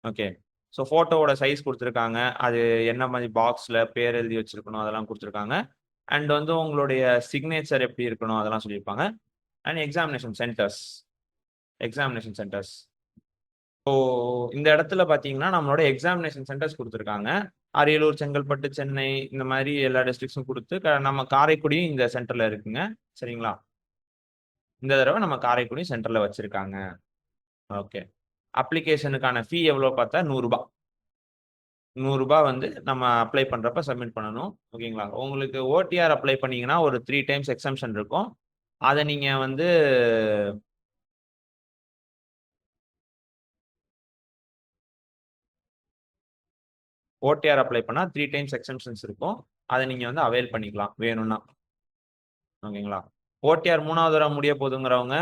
ஓகே, ஸோ ஃபோட்டோவோட சைஸ் கொடுத்துருக்காங்க, அது என்ன மாதிரி பாக்ஸில் பேர் எழுதி வச்சிருக்கணும் அதெல்லாம் கொடுத்துருக்காங்க. அண்ட் வந்து உங்களுடைய சிக்னேச்சர் எப்படி இருக்கணும் அதெல்லாம் சொல்லியிருப்பாங்க. And examination centres. ஸோ இந்த இடத்துல பார்த்தீங்கன்னா நம்மளோட எக்ஸாமினேஷன் சென்டர்ஸ் கொடுத்துருக்காங்க. அரியலூர், செங்கல்பட்டு, சென்னை இந்த மாதிரி எல்லா டிஸ்ட்ரிக்ட்ஸும் கொடுத்து நம்ம காரைக்குடியும் இந்த சென்டரில் இருக்குங்க. சரிங்களா, இந்த தடவை நம்ம காரைக்குடி சென்டரில் வச்சிருக்காங்க. ஓகே, அப்ளிகேஷனுக்கான ஃபீ எவ்வளோ பார்த்தா ரூ. 100 வந்து நம்ம அப்ளை பண்ணுறப்ப சப்மிட் பண்ணணும். ஓகேங்களா, உங்களுக்கு ஓடிஆர் அப்ளை பண்ணீங்கன்னா ஒரு 3 டைம்ஸ் எக்ஸம்ஷன் இருக்கும். அதை நீங்கள் வந்து ஓடிஆர் அப்ளை பண்ணால் 3 டைம்ஸ் எக்ஸம்ஷன்ஸ் இருக்கும். அதை நீங்கள் வந்து அவைல் பண்ணிக்கலாம் வேணும்னா. ஓகேங்களா, ஓடிஆர் 3வது தடவை முடிய போதுங்கிறவங்க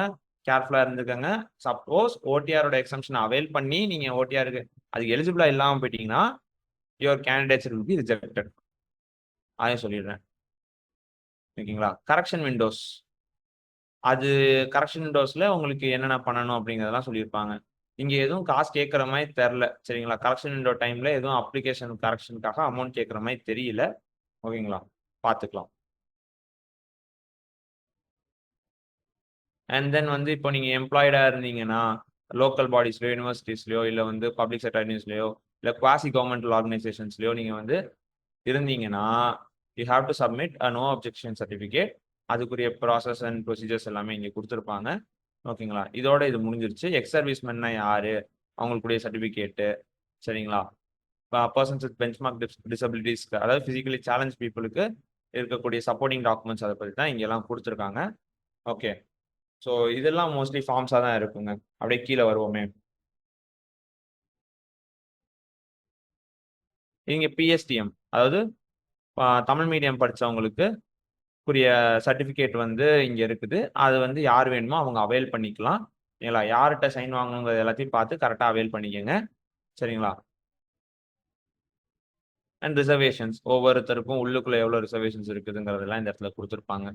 கேர்ஃபுல்லாக இருந்துக்கங்க. சப்போஸ் ஓடிஆரோட எக்ஸம்ஷன் அவைல் பண்ணி நீங்கள் ஓடிஆருக்கு அதுக்கு எலிஜிபிளாக இல்லாமல் போயிட்டீங்கன்னா your candidates will be rejected. அதையும் சொல்லிடுறேன். ஓகேங்களா, கரெக்ஷன் விண்டோஸ், அது கரெக்ஷன் விண்டோஸில் உங்களுக்கு என்னென்ன பண்ணணும் அப்படிங்கிறதெல்லாம் சொல்லியிருப்பாங்க. இங்கே எதுவும் காசு கேட்குற மாதிரி தெரில. சரிங்களா, கரெக்ஷன் விண்டோ டைமில் எதுவும் அப்ளிகேஷன் கரெக்ஷனுக்காக அமௌண்ட் கேட்குற மாதிரி தெரியல. ஓகேங்களா, பார்த்துக்கலாம். அண்ட் தென் வந்து இப்போ நீங்கள் எம்ப்ளாய்டாக இருந்தீங்கன்னா லோக்கல் பாடிஸ்லையோ யூனிவர்சிட்டிஸ்லையோ இல்லை வந்து பப்ளிக் செக்டர் யூனிவர்சிட்டிலையோ இல்லை குவாசி கவர்மெண்டல் ஆர்கனைசேஷன்ஸ்லையோ நீங்கள் வந்து இருந்தீங்கன்னா you have to submit a no objection certificate. அதுக்குரிய ப்ராசஸ் அண்ட் ப்ரொசீஜர்ஸ் எல்லாமே இங்கே கொடுத்துருப்பாங்க. ஓகேங்களா, இதோட இது முடிஞ்சிருச்சு. எக்ஸ் சர்வீஸ்மென்னா யாரு, அவங்களுக்குரிய சர்டிஃபிகேட்டு. சரிங்களா, பர்சன்ஸ் வித் பெஞ்ச்மார்க் டிசபிலிட்டிஸ், அதாவது ஃபிசிக்கலி சேலஞ்ச் பீப்புளுக்கு இருக்கக்கூடிய சப்போர்ட்டிங் டாக்குமெண்ட்ஸ் அதை பற்றி தான் இங்கெல்லாம் கொடுத்துருக்காங்க. ஓகே, ஸோ இதெல்லாம் மோஸ்ட்லி ஃபார்ம்ஸாக தான் இருக்குங்க. அப்படியே கீழே வருவோமே, இங்கே பிஎஸ்டிஎம், அதாவது தமிழ் மீடியம் படித்தவங்களுக்கு உரிய சர்டிஃபிகேட் வந்து இங்கே இருக்குது. அது வந்து யார் வேணுமோ அவங்க அவைல் பண்ணிக்கலாம். சரிங்களா, யார்கிட்ட சைன் வாங்கணுங்கிறது எல்லாத்தையும் பார்த்து கரெக்டாக அவைல் பண்ணிக்கோங்க. சரிங்களா, அண்ட் ரிசர்வேஷன்ஸ், ஒவ்வொருத்தருக்கும் உள்ளுக்குள்ள எவ்வளோ ரிசர்வேஷன்ஸ் இருக்குதுங்கிறதெல்லாம் இந்த இடத்துல கொடுத்துருப்பாங்க.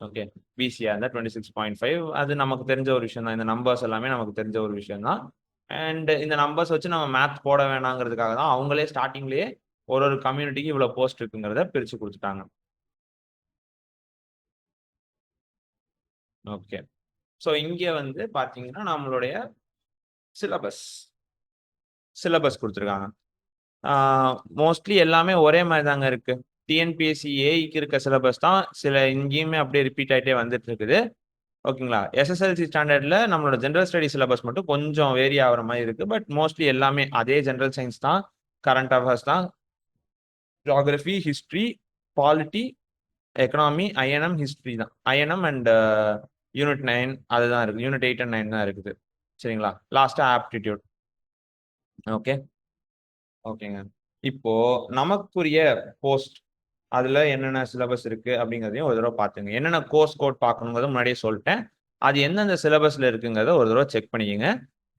ஓகே, பிசிஆர் இருந்தால் 26.5, அது நமக்கு தெரிஞ்ச ஒரு விஷயம் தான். இந்த நம்பர்ஸ் எல்லாமே நமக்கு தெரிஞ்ச ஒரு விஷயம் தான். அண்ட் இந்த நம்பர்ஸ் வச்சு நம்ம மேத் போட வேணாங்கிறதுக்காக தான் அவங்களே ஸ்டார்டிங்லேயே ஒரு கம்யூனிட்டிக்கு இவ்வளோ போஸ்ட் இருக்குங்கிறத பிரித்து கொடுத்துட்டாங்க. ஓகே, ஸோ இங்கே வந்து பார்த்தீங்கன்னா நம்மளுடைய சிலபஸ் கொடுத்துருக்காங்க. மோஸ்ட்லி எல்லாமே ஒரே மாதிரி தாங்க இருக்கு. டிஎன்பிஎஸ்சி ஏஇக்கு இருக்க சிலபஸ் தான் சில இங்கேயுமே அப்படியே ரிப்பீட் ஆகிட்டே வந்துட்டு இருக்குது. ஓகேங்களா, எஸ்எஸ்எல்சி ஸ்டாண்டர்டில் நம்மளோட ஜென்ரல் ஸ்டடி சிலபஸ் மட்டும் கொஞ்சம் வேரி ஆகிற மாதிரி இருக்குது. பட் மோஸ்ட்லி எல்லாமே அதே ஜென்ரல் சயின்ஸ் தான், கரண்ட் அஃபேர்ஸ் தான், geography, history, polity, economy, INM, history தான். ஐஎன்எம் அண்ட் யூனிட் 9 அதுதான் இருக்குது. யூனிட் 8 and 9 தான் இருக்குது. சரிங்களா, லாஸ்ட்டாக ஆப்டிடியூட். ஓகேங்க, இப்போ நமக்குரிய போஸ்ட் அதில் என்னென்ன சிலபஸ் இருக்குது அப்படிங்கிறதையும் ஒரு தடவை பார்த்துங்க. என்னென்ன கோர்ஸ் கோட் பார்க்கணுங்கிறத முன்னாடியே சொல்லிட்டேன். அது எந்தெந்த சிலபஸில் இருக்குங்கிறத ஒரு தடவை செக் பண்ணிக்கோங்க.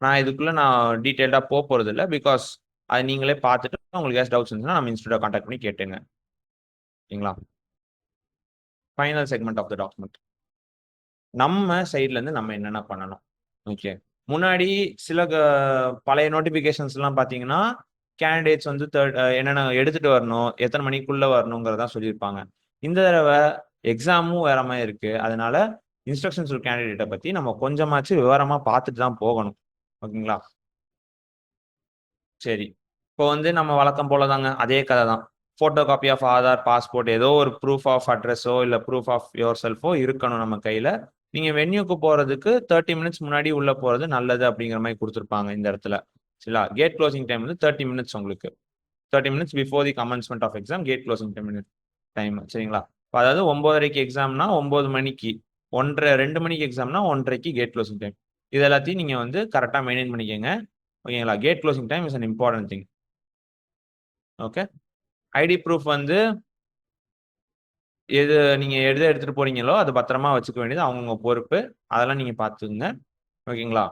நான் இதுக்குள்ளே நான் டீட்டெயில்டாக போகிறது இல்லை, பிகாஸ் அது நீங்களே பார்த்துட்டு உங்களுக்கு ஏதாச்சும் டவுட்ஸ் இருந்துச்சுன்னா நம்ம இன்ஸ்டியூட்டை கான்டாக்ட் பண்ணி கேட்டுங்க. ஓகேங்களா, final segment of the document நம்ம சைட்லேருந்து நம்ம என்னென்ன பண்ணணும். ஓகே, முன்னாடி சில பழைய நோட்டிஃபிகேஷன்ஸ்லாம் பார்த்தீங்கன்னா கேண்டிடேட்ஸ் வந்து என்னென்ன எடுத்துகிட்டு வரணும், எத்தனை மணிக்குள்ளே வரணுங்கிறதான் சொல்லியிருப்பாங்க. இந்த தடவை எக்ஸாமும் வேற மாதிரி இருக்குது. அதனால இன்ஸ்ட்ரக்ஷன்ஸ் கேண்டிடேட்டை பற்றி நம்ம கொஞ்சமாச்சு விவரமாக பார்த்துட்டு தான் போகணும். ஓகேங்களா, சரி, இப்போ வந்து நம்ம வழக்கம் போல தாங்க அதே கதை தான். Photo copy of Aadhaar, passport, ஏதோ ஒரு ப்ரூஃப் ஆஃப் அட்ரஸோ இல்லை ப்ரூஃப் ஆஃப் யுவர் செல்ஃபோ இருக்கணும் நம்ம கையில். நீங்கள் வென்யூக்கு போகிறதுக்கு 30 minutes முன்னாடி உள்ளே போகிறது நல்லது அப்படிங்கிற மாதிரி கொடுத்துருப்பாங்க இந்த இடத்துல. சரிங்களா? கேட் க்ளோசிங் டைம் வந்து 30 மினிட்ஸ் உங்களுக்கு. 30 minutes before the commencement of exam gate closing time சரிங்களா? அதாவது 9:30க்கு எக்ஸாம்னா 9 மணிக்கு, 1:30 2 மணிக்கு எக்ஸாம்னா 1:30க்கு கேட் க்ளோசிங் டைம். இது எல்லாத்தையும் நீங்க வந்து கரெக்டா மெயின்டைன் பண்ணிக்கங்க. ஓகேங்களா? Gate closing time is an important thing. Okay. ID proof வந்து எது நீங்க எடுத்துட்டு போறீங்களோ அது பத்திரமா வச்சுக்க வேண்டியது அவங்கவுங்க பொறுப்பு. அதெல்லாம் நீங்க பார்த்துக்குங்க. ஓகேங்களா?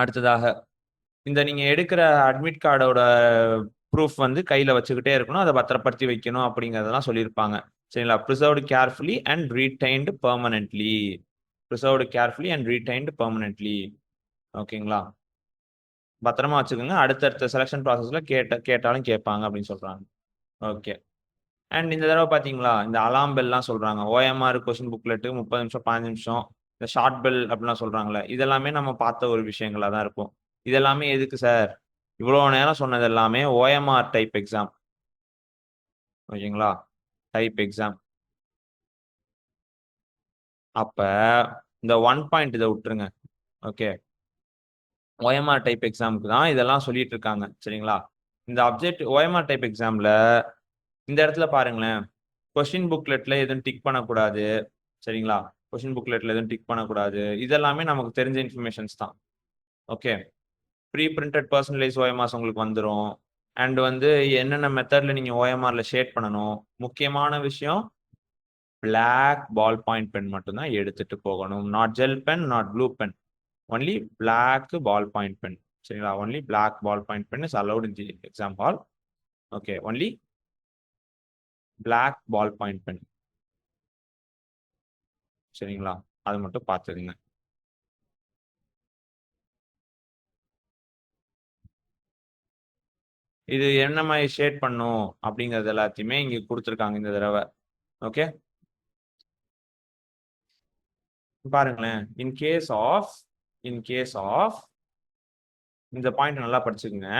அடுத்ததாக இந்த நீங்க எடுக்கிற அட்மிட் கார்டோட ப்ரூஃப் வந்து கையில வச்சுக்கிட்டே இருக்கணும். அதை பத்திரப்படுத்தி வைக்கணும் அப்படிங்கிறதெல்லாம் சொல்லியிருப்பாங்க. சரிங்களா? Preserved carefully and retained permanently. Preserved carefully and retained permanently. ஓகேங்களா? பத்திரமா வச்சுக்கோங்க. அடுத்தடுத்த செலக்ஷன் ப்ராசஸ்ல கேட்டாலும் கேட்பாங்க அப்படின்னு சொல்றாங்க. ஓகே. அண்ட் இந்த தடவை பார்த்தீங்களா, இந்த அலாம் பெல்லாம் சொல்றாங்க. ஓஎம்ஆர் கொஸ்டின் புக்லெட் 30 நிமிஷம், 15 நிமிஷம். இந்த ஷார்ட் பெல் அப்படிலாம் சொல்றாங்கல்ல. இதெல்லாமே நம்ம பார்த்த ஒரு விஷயங்களா தான் இருக்கும். இதெல்லாமே எதுக்கு சார்? இவ்வளோ நேரம் சொன்னது எல்லாமே ஓஎம்ஆர் டைப் எக்ஸாம். ஓகேங்களா? Type exam. அப்ப இந்த 1 பாயிண்ட் இதை விட்டுருங்க. ஓகே. ஓஎம்ஆர் டைப் எக்ஸாமுக்கு தான் இதெல்லாம் சொல்லிட்டு இருக்காங்க. சரிங்களா? இந்த ஓஎம்ஆர் டைப் எக்ஸாம்ல இந்த இடத்துல பாருங்களேன். கொஸ்டின் புக்லெட்ல எதுவும் டிக் பண்ணக்கூடாது. சரிங்களா? கொஸ்டின் புக்லெட்ல எதுவும் டிக் பண்ணக்கூடாது. இதெல்லாமே நமக்கு தெரிஞ்ச இன்ஃபர்மேஷன்ஸ் தான். ஓகே. ப்ரீ பிரிண்டட் பர்சனலைஸ் ஓஎம்ஆர்ஸ் உங்களுக்கு வந்துரும். அண்ட் வந்து என்னென்ன மெத்தட்ல நீங்க ஓஎம்ஆர்ல ஷேட் பண்ணணும். முக்கியமான விஷயம் பிளாக் பால் பாயிண்ட் பென் மட்டும் தான் எடுத்துட்டு போகணும். Not gel pen, not blue pen. Only black ball point pen. சரிங்களா? Only black ball point pen is allowed in the exam hall. Okay. Only black ball point pen. சரிங்களா? அது மட்டும் பார்த்துக்குங்க. இது என்ன மாதிரி ஷேட் பண்ணும் அப்படிங்கிறது எல்லாத்தையுமே இங்க கொடுத்துருக்காங்க இந்த தடவை. ஓகே. பாருங்களேன். இன் கேஸ் ஆஃப் இந்த பாயிண்ட் நல்லா படிச்சுக்கோங்க.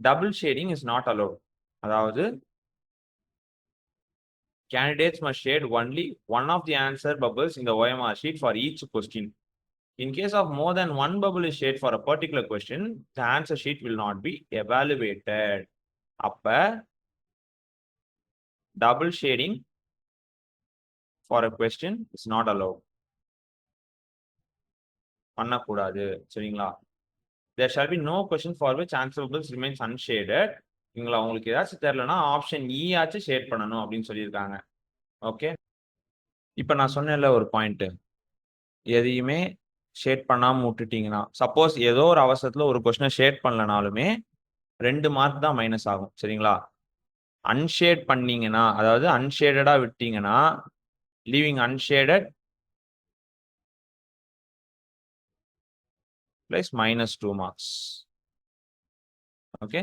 Double shading is not allowed. அதாவது candidates must shade only one of the answer bubbles in the OMR sheet for each question. In case of more than one bubble is shared for a particular question, the answer sheet will not be evaluated. அப்ப double shading for a question is not allowed. பண்ணக்கூடாது. சரிங்களா? There shall be no question for which answer bubbles remains unshaded. நீங்களா உங்களுக்கு ஏதாச்சும் தெரியலனா option இ ஆச்சு shade பண்ணணும் அப்படின்னு சொல்லியிருக்காங்க. ஓகே. இப்ப நான் சொன்னேன்ல ஒரு பாயிண்ட். எதையுமே ஷேட் பண்ணாம விட்டுட்டீங்கன்னா, சப்போஸ் ஏதோ ஒரு அவசரத்துல ஒரு கொஸ்டினை ஷேட் பண்ணலனாலுமே 2 மார்க் தான் மைனஸ் ஆகும். சரிங்களா? அன்ஷேட் பண்ணீங்கன்னா, அதாவது அன்ஷேடடா விட்டீங்கன்னா, leaving unshaded plus -2 marks. Okay.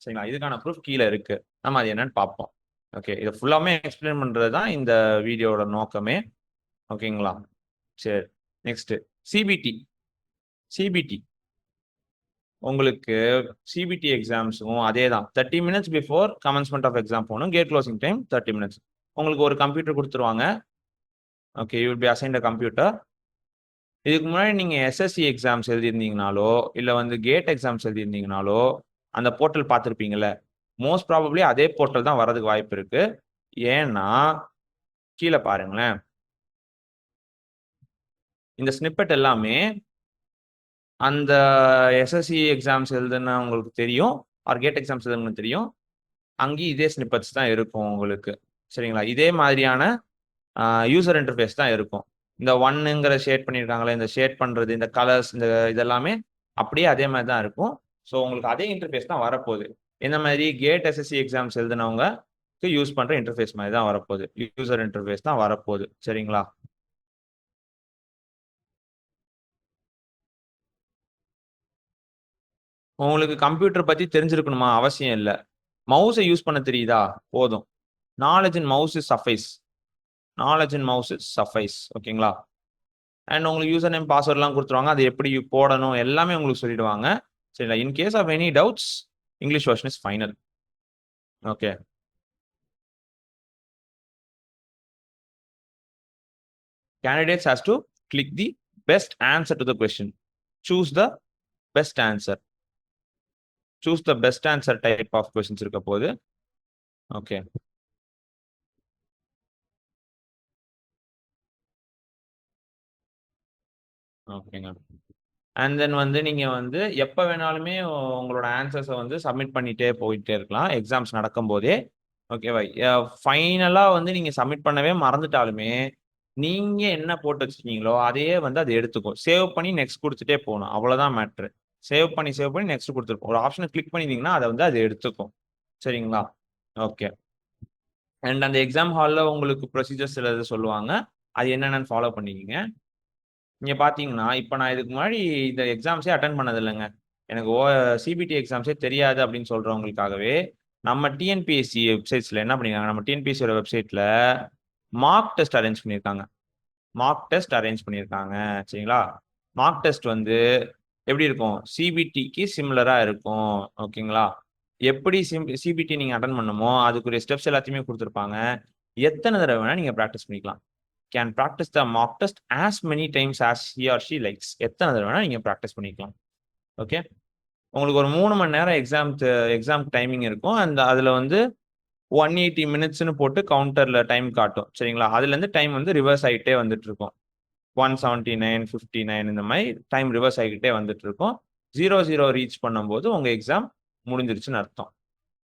சரிங்களா? இதுக்கான ப்ரூஃப் கீழே இருக்கு. நம்ம அது என்னன்னு பார்ப்போம். ஓகே. இதை ஃபுல்லாமே எக்ஸ்பிளைன் பண்றது தான் இந்த வீடியோட நோக்கமே. ஓகேங்களா? சரி. Next CBT. சிபிடி உங்களுக்கு சிபிடி எக்ஸாம்ஸும் அதே தான். 30 minutes before commencement of exam போகணும். Gate closing time 30 minutes. உங்களுக்கு ஒரு கம்ப்யூட்டர் கொடுத்துருவாங்க. Okay. You will be assigned a computer. இதுக்கு முன்னாடி நீங்க எஸ்எஸ்சி எக்ஸாம்ஸ் எழுதியிருந்தீங்கனாலோ இல்ல வந்து கேட் எக்ஸாம்ஸ் எழுதியிருந்தீங்கனாலோ அந்த போர்ட்டல் பார்த்துருப்பீங்கல்ல. மோஸ்ட் ப்ராபப்ளி அதே போர்ட்டல் தான் வரதுக்கு வாய்ப்பு இருக்கு. ஏன்னா கீழே பாருங்களேன். இந்த ஸ்னிப்பெட் எல்லாமே அந்த எஸ்எஸ்சி எக்ஸாம்ஸ் எழுதுனா உங்களுக்கு தெரியும். ஆர் கேட் எக்ஸாம்ஸ் எழுதுனவங்களுக்கு தெரியும். அங்கேயும் இதே ஸ்னிப்பெட்ஸ் தான் இருக்கும் உங்களுக்கு. சரிங்களா? இதே மாதிரியான யூசர் இன்டர்ஃபேஸ் தான் இருக்கும். இந்த ஒன்னுங்கிற ஷேட் பண்ணியிருக்காங்களே, இந்த ஷேட் பண்றது, இந்த கலர்ஸ், இந்த இதெல்லாமே அப்படியே அதே மாதிரி தான் இருக்கும். ஸோ உங்களுக்கு அதே இன்டர்ஃபேஸ் தான் வரப்போகுது. இந்த மாதிரி கேட் எஸ்எஸ்சி எக்ஸாம்ஸ் எழுதினவங்க யூஸ் பண்ற இன்டர்ஃபேஸ் மாதிரி தான் வரப்போகுது. யூசர் இன்டர்ஃபேஸ் தான் வரப்போகுது. சரிங்களா? உங்களுக்கு கம்ப்யூட்டர் பத்தி தெரிஞ்சிருக்கணுமா? அவசியம் இல்லை. மவுஸை யூஸ் பண்ண தெரியுதா? போதும். Knowledge in mouse is suffice. Knowledge in mouse is suffice. ஓகேங்களா? அண்ட் உங்களுக்கு யூசர் நேம் பாஸ்வேர்ட்லாம் கொடுத்துருவாங்க. அது எப்படி போடணும் எல்லாமே உங்களுக்கு சொல்லிடுவாங்க. சரிங்களா? In case of any doubts English version is final. Okay. Candidates has to click the best answer to the question. Choose the best answer. Choose the best answer type of questions இருக்க போது. Okay. ஓகேங்க. And then வந்து நீங்க வந்து எப்ப வேணாலுமே உங்களோட ஆன்சர்ஸ வந்து submit பண்ணிட்டே போயிட்டே இருக்கலாம். எக்ஸாம்ஸ் நடக்கும்போதே. ஓகேவா? ஃபைனலா வந்து நீங்க சப்மிட் பண்ணவே மறந்துட்டாலுமே, நீங்க என்ன போட்டு வச்சிருக்கீங்களோ, அதையே வந்து அது எடுத்துக்கும். சேவ் பண்ணி நெக்ஸ்ட் குடுத்துட்டே போணும். அவ்வளோதான் மேட்ரு. சேவ் பண்ணி நெக்ஸ்ட் குடுத்துருக்கும். ஒரு ஆப்ஷன கிளிக் பண்ணியிருந்தீங்கன்னா, அத வந்து அது எடுத்துக்கும். சரிங்களா? ஓகே. அண்ட் அந்த எக்ஸாம் ஹால்ல உங்களுக்கு ப்ரொசீஜர்ஸ் சிலது சொல்லுவாங்க. அது என்னென்னன்னு ஃபாலோ பண்ணிக்கங்க. இங்க பார்த்தீங்கன்னா, இப்ப நான் இதுக்கு முன்னாடி இந்த எக்ஸாம்ஸே அட்டெண்ட் பண்ணது இல்லங்க. எனக்கு சிபிடி எக்ஸாம்ஸே தெரியாது அப்படின்னு சொல்றவங்களுக்காகவே, நம்ம டிஎன்பிஎஸ்சி வெப்சைட்ஸ்ல என்ன பண்ணிருக்காங்க, நம்ம டிஎன்பிஎஸ்சியோட வெப்சைட்ல மார்க் டெஸ்ட் அரேஞ்ச் பண்ணியிருக்காங்க. மார்க் டெஸ்ட் அரேஞ்ச் பண்ணியிருக்காங்க. சரிங்களா? மார்க் டெஸ்ட் வந்து எப்படி இருக்கும்? சிபிடிக்கு சிமிலரா இருக்கும். ஓகேங்களா? எப்படி சிபிடி நீங்க அட்டெண்ட் பண்ணணுமோ, அதுக்குரிய ஸ்டெப்ஸ் எல்லாத்தையுமே குடுத்திருப்பாங்க. எத்தன தடவ வேணா நீங்க பிராக்டிஸ் பண்ணிக்கலாம். Can practice the mark test as many times as he or she likes. எத்தன தடவ வேணா நீங்க பிராக்டிஸ் பண்ணிக்கலாம். ஓகே. உங்களுக்கு ஒரு 3 மணி நேரம் எக்ஸாம் டைமிங் இருக்கும். அதுல வந்து 180 மினிட்ஸ்ன்னு போட்டு கவுண்டர்ல டைம் காட்டும். சரிங்களா? அதுலேருந்து டைம் வந்து ரிவர்ஸ் ஆயிட்டே வந்துட்டு இருக்கும். 179, 59 இந்த மாரி டைம் ரிவர்ஸ் ஆகிக்கிட்டே வந்துட்டு இருக்கும். 00 ரீச் பண்ணும்போது உங்க எக்ஸாம் முடிஞ்சிருச்சுன்னு அர்த்தம்.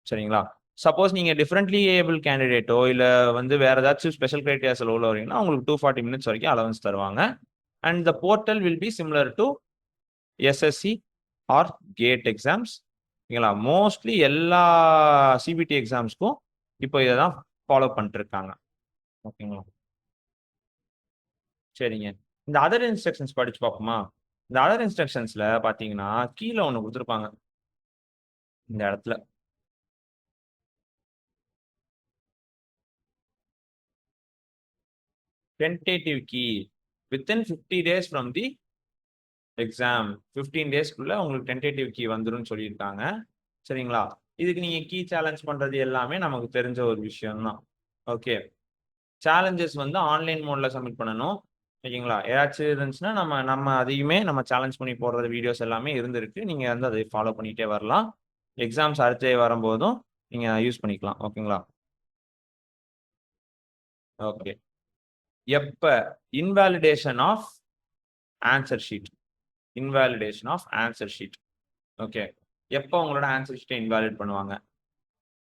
சரிங்களா? சப்போஸ் நீங்க டிஃபரண்ட்லி ஏபிள் கேண்டிடேட்டோ, இல்ல வந்து வேற ஏதாச்சும் ஸ்பெஷல் கிரைட்டீரியாஸ்ல உள்ளவரீங்கன்னா, உங்களுக்கு 240 மினிட்ஸ் வரைக்கும் அலவன்ஸ் தருவாங்க. And the portal will be similar to SSC or GATE exams. ஓகேங்களா? மோஸ்ட்லி எல்லா சிபிடி எக்ஸாம்ஸ்க்கும் இப்போ இத தான் ஃபாலோ பண்ணிட்டு இருக்காங்க. ஓகேங்களா? சரிங்க. இந்த அதர் இன்ஸ்ட்ரக்ஷன்ஸ் படிச்சு பார்ப்போமா? இந்த அதர் இன்ஸ்ட்ரக்ஷன்ஸ்ல பார்த்தீங்கன்னா, கீழ ஒண்ணு குடுத்திருப்பாங்க. இந்த இடத்துல. Tentative key within 50 days from the exam. 15 டேஸ்க்குள்ள உங்களுக்கு டென்டேட்டிவ் கீ வந்துரும்னு சொல்லியிருக்காங்க. சரிங்களா? இதுக்கு நீங்க கீ சேலஞ்ச் பண்றது எல்லாமே நமக்கு தெரிஞ்ச ஒரு விஷயம் தான். ஓகே. சேலஞ்சஸ் வந்து ஆன்லைன் மோட்ல சப்மிட் பண்ணணும். ஓகேங்களா? ஏதாச்சும் இருந்துச்சுன்னா, நம்ம நம்ம அதையுமே நம்ம சேலஞ்ச் பண்ணி போடுற வீடியோஸ் எல்லாமே இருந்திருக்கு. நீங்க வந்து அதை ஃபாலோ பண்ணிட்டே வரலாம். எக்ஸாம்ஸ் அடுத்து வரும்போதும் நீங்க யூஸ் பண்ணிக்கலாம். ஓகேங்களா? ஓகே. எப்ப invalidation of answer sheet. Invalidation of answer sheet. Okay. எப்போ உங்களோட ஆன்சர் ஷீட்டை இன்வாலிட் பண்ணுவாங்க?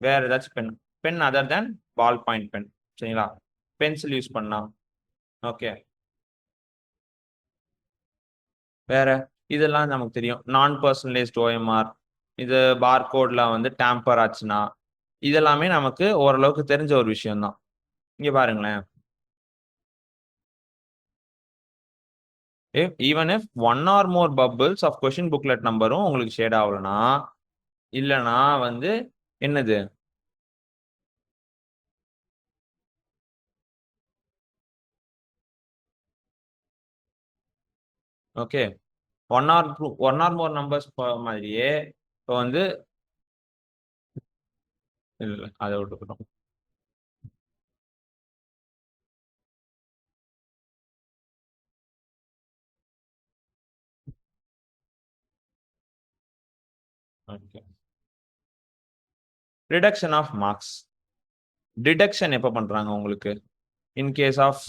வேற ஏதாச்சும் pen other than ball point pen. சரிங்களா? பென்சில் யூஸ் பண்ணா. ஓகே. வேற இதெல்லாம் நமக்கு தெரியும். நான் பர்சனலைஸ்ட் ஓஎம்ஆர், இது பார்கோட்ல வந்து டேம்பர் ஆச்சுன்னா, இதெல்லாமே நமக்கு ஓரளவுக்கு தெரிஞ்ச ஒரு விஷயம் தான். இங்க பாருங்களேன். Even if one or more bubbles of question booklet நம்பரும் உங்களுக்கு ஷேட் ஆகலனா, இல்லனா வந்து என்னது? Okay. One or more numbers மாதிரியே இப்போ வந்து இல்ல அத விட்டுக்கட்டும். Okay. Reduction of marks. Deduction எப்ப பண்றாங்க உங்களுக்கு? இன் கேஸ் ஆஃப்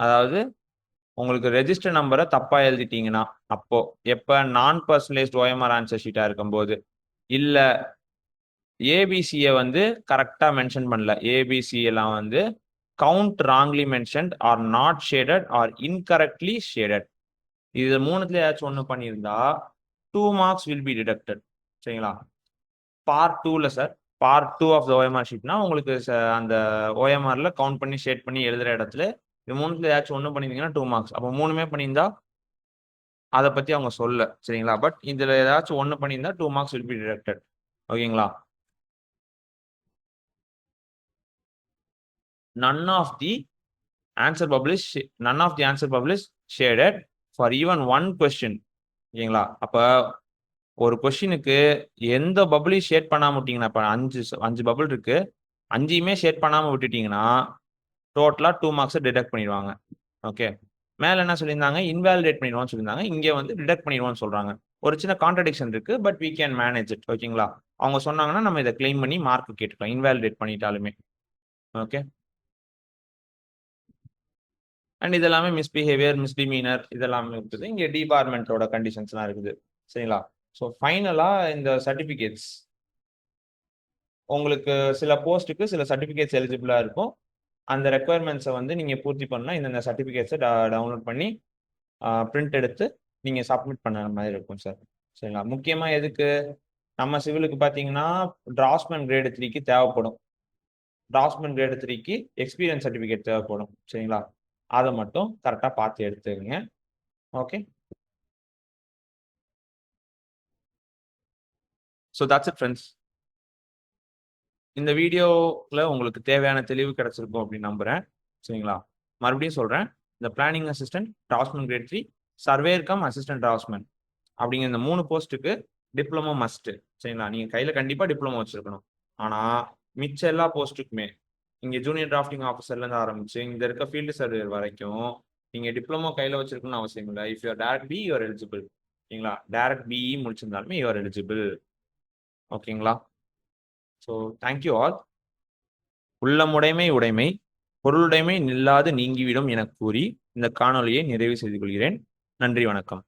அதாவது உங்களுக்கு ரெஜிஸ்டர் நம்பரை தப்பா எழுதிட்டீங்கன்னா, அப்போ எப்ப நான் பர்சனலைஸ்ட் ஓஎம்ஆர் ஆன்சர் ஷீட்டா இருக்கும்போது, இல்ல ஏபிசிய வந்து கரெக்டா மென்ஷன் பண்ணல. ஏபிசி எல்லாம் வந்து count wrongly mentioned or not shaded or incorrectly shaded. இது மூணுத்துல ஏதாச்சும் ஒண்ணு பண்ணியிருந்தா 2 மார்க்ஸ் வில் பி டிடக்டட். சரிங்களா? பார்ட் 2ல sir. Part 2 of the OMR ஷீட்னா உங்களுக்கு அந்த ஓஎம்ஆர்ல கவுண்ட் பண்ணி ஷேட் பண்ணி எழுதுற இடத்துல இது மூணுத்துல ஏதாச்சும் ஒண்ணு பண்ணியிருந்தீங்கன்னா 2 மார்க்ஸ். அப்போ மூணுமே பண்ணியிருந்தா அத பத்தி அவங்க சொல்லல. சரிங்களா? பட் இதுல ஏதாச்சும் ஒண்ணு பண்ணியிருந்தா 2 மார்க்ஸ் வில் பி டிடக்டட். ஓகேங்களா? none of the none of the answer published shaded for even one question. ஓகேங்களா? அப்ப ஒரு கொஸ்டினுக்கு எந்த பபிளையும் ஷேட் பண்ணாம விட்டீங்கன்னா, இப்ப 5 பபிள் இருக்கு. 5யுமே ஷேட் பண்ணாம விட்டுட்டீங்கன்னா, டோட்டலா 2 மார்க்ஸ் டிடக்ட் பண்ணிடுவாங்க. ஓகே. மேல என்ன சொல்லியிருந்தாங்க, இன்வாலிடேட் பண்ணிடுவோம்னு சொல்லியிருந்தாங்க. இங்க வந்து டிடக்ட் பண்ணிடுவோம்னு சொல்றாங்க. ஒரு சின்ன கான்ட்ரடிக்ஷன் இருக்கு. But we can manage it. ஓகேங்களா? அவங்க சொன்னாங்கன்னா நம்ம இத கிளைம் பண்ணி மார்க் கேட்டுக்கலாம். இன்வாலிடேட் பண்ணிட்டாலுமே. ஓகே. அண்ட் இது எல்லாமே மிஸ்பிஹேவியர், மிஸ்டிமீனர் இதெல்லாமே இருக்குது. இங்க டிபார்ட்மெண்ட்டோட கண்டிஷன்ஸ்லாம் இருக்குது. சரிங்களா? ஸோ ஃபைனலா இந்த சர்டிஃபிகேட்ஸ் உங்களுக்கு சில போஸ்ட்டுக்கு சில சர்டிஃபிகேட்ஸ் எலிஜிபிளா இருக்கும். அந்த ரெக்யர்மெண்ட்ஸ வந்து நீங்க பூர்த்தி பண்ணா இந்தந்த சர்டிஃபிகேட்ஸ டவுன்லோட் பண்ணி பிரிண்ட் எடுத்து நீங்க சப்மிட் பண்ண மாதிரி இருக்கும் சார். சரிங்களா? முக்கியமா எதுக்கு? நம்ம சிவிலுக்கு பார்த்தீங்கன்னா, டிராஃப்ட்மேன் கிரேட் 3க்கு தேவைப்படும். டிராஃப்ட்மேன் கிரேட் 3க்கு எக்ஸ்பீரியன்ஸ் சர்டிஃபிகேட் தேவைப்படும். சரிங்களா? அத மட்டும் கரெக்ட்டா பார்த்து எடுத்துக்கங்க. Okay. So that's it friends. இந்த வீடியோல உங்களுக்கு தேவையான தெளிவு கிடைச்சிருக்கும் அப்படின்னு நம்புறேன். சரிங்களா? மறுபடியும் சொல்றேன். இந்த planning assistant, draughtsman grade 3, surveyor cum assistant draughtsman அப்படிங்கிற இந்த 3 போஸ்ட்டுக்கு டிப்ளமோ மஸ்ட். சரிங்களா? நீங்க கையில கண்டிப்பா டிப்ளமோ வச்சிருக்கணும். ஆனா மிச்ச எல்லா போஸ்ட்டுக்குமே இங்க ஜூனியர் டிராஃப்டிங் ஆஃபீஸர்ல இருந்து ஆரம்பிச்சு இங்க இருக்க ஃபீல்டு சர்வேயர் வரைக்கும் நீங்க டிப்ளமோ கையில வச்சிருக்கணும்னு அவசியம் இல்லை. If you are direct B you are eligible. ஓகேங்களா? டைரக்ட் பிஇ முடிச்சிருந்தாலுமே யூ ஆர் எலிஜிபிள். ஓகேங்களா? So thank you all. உள்ளமுடைமை உடைமை பொருளுடைமை நில்லாது நீங்கிவிடும் எனக் கூறி இந்த காணொளியை நிறைவு செய்து கொள்கிறேன். நன்றி, வணக்கம்.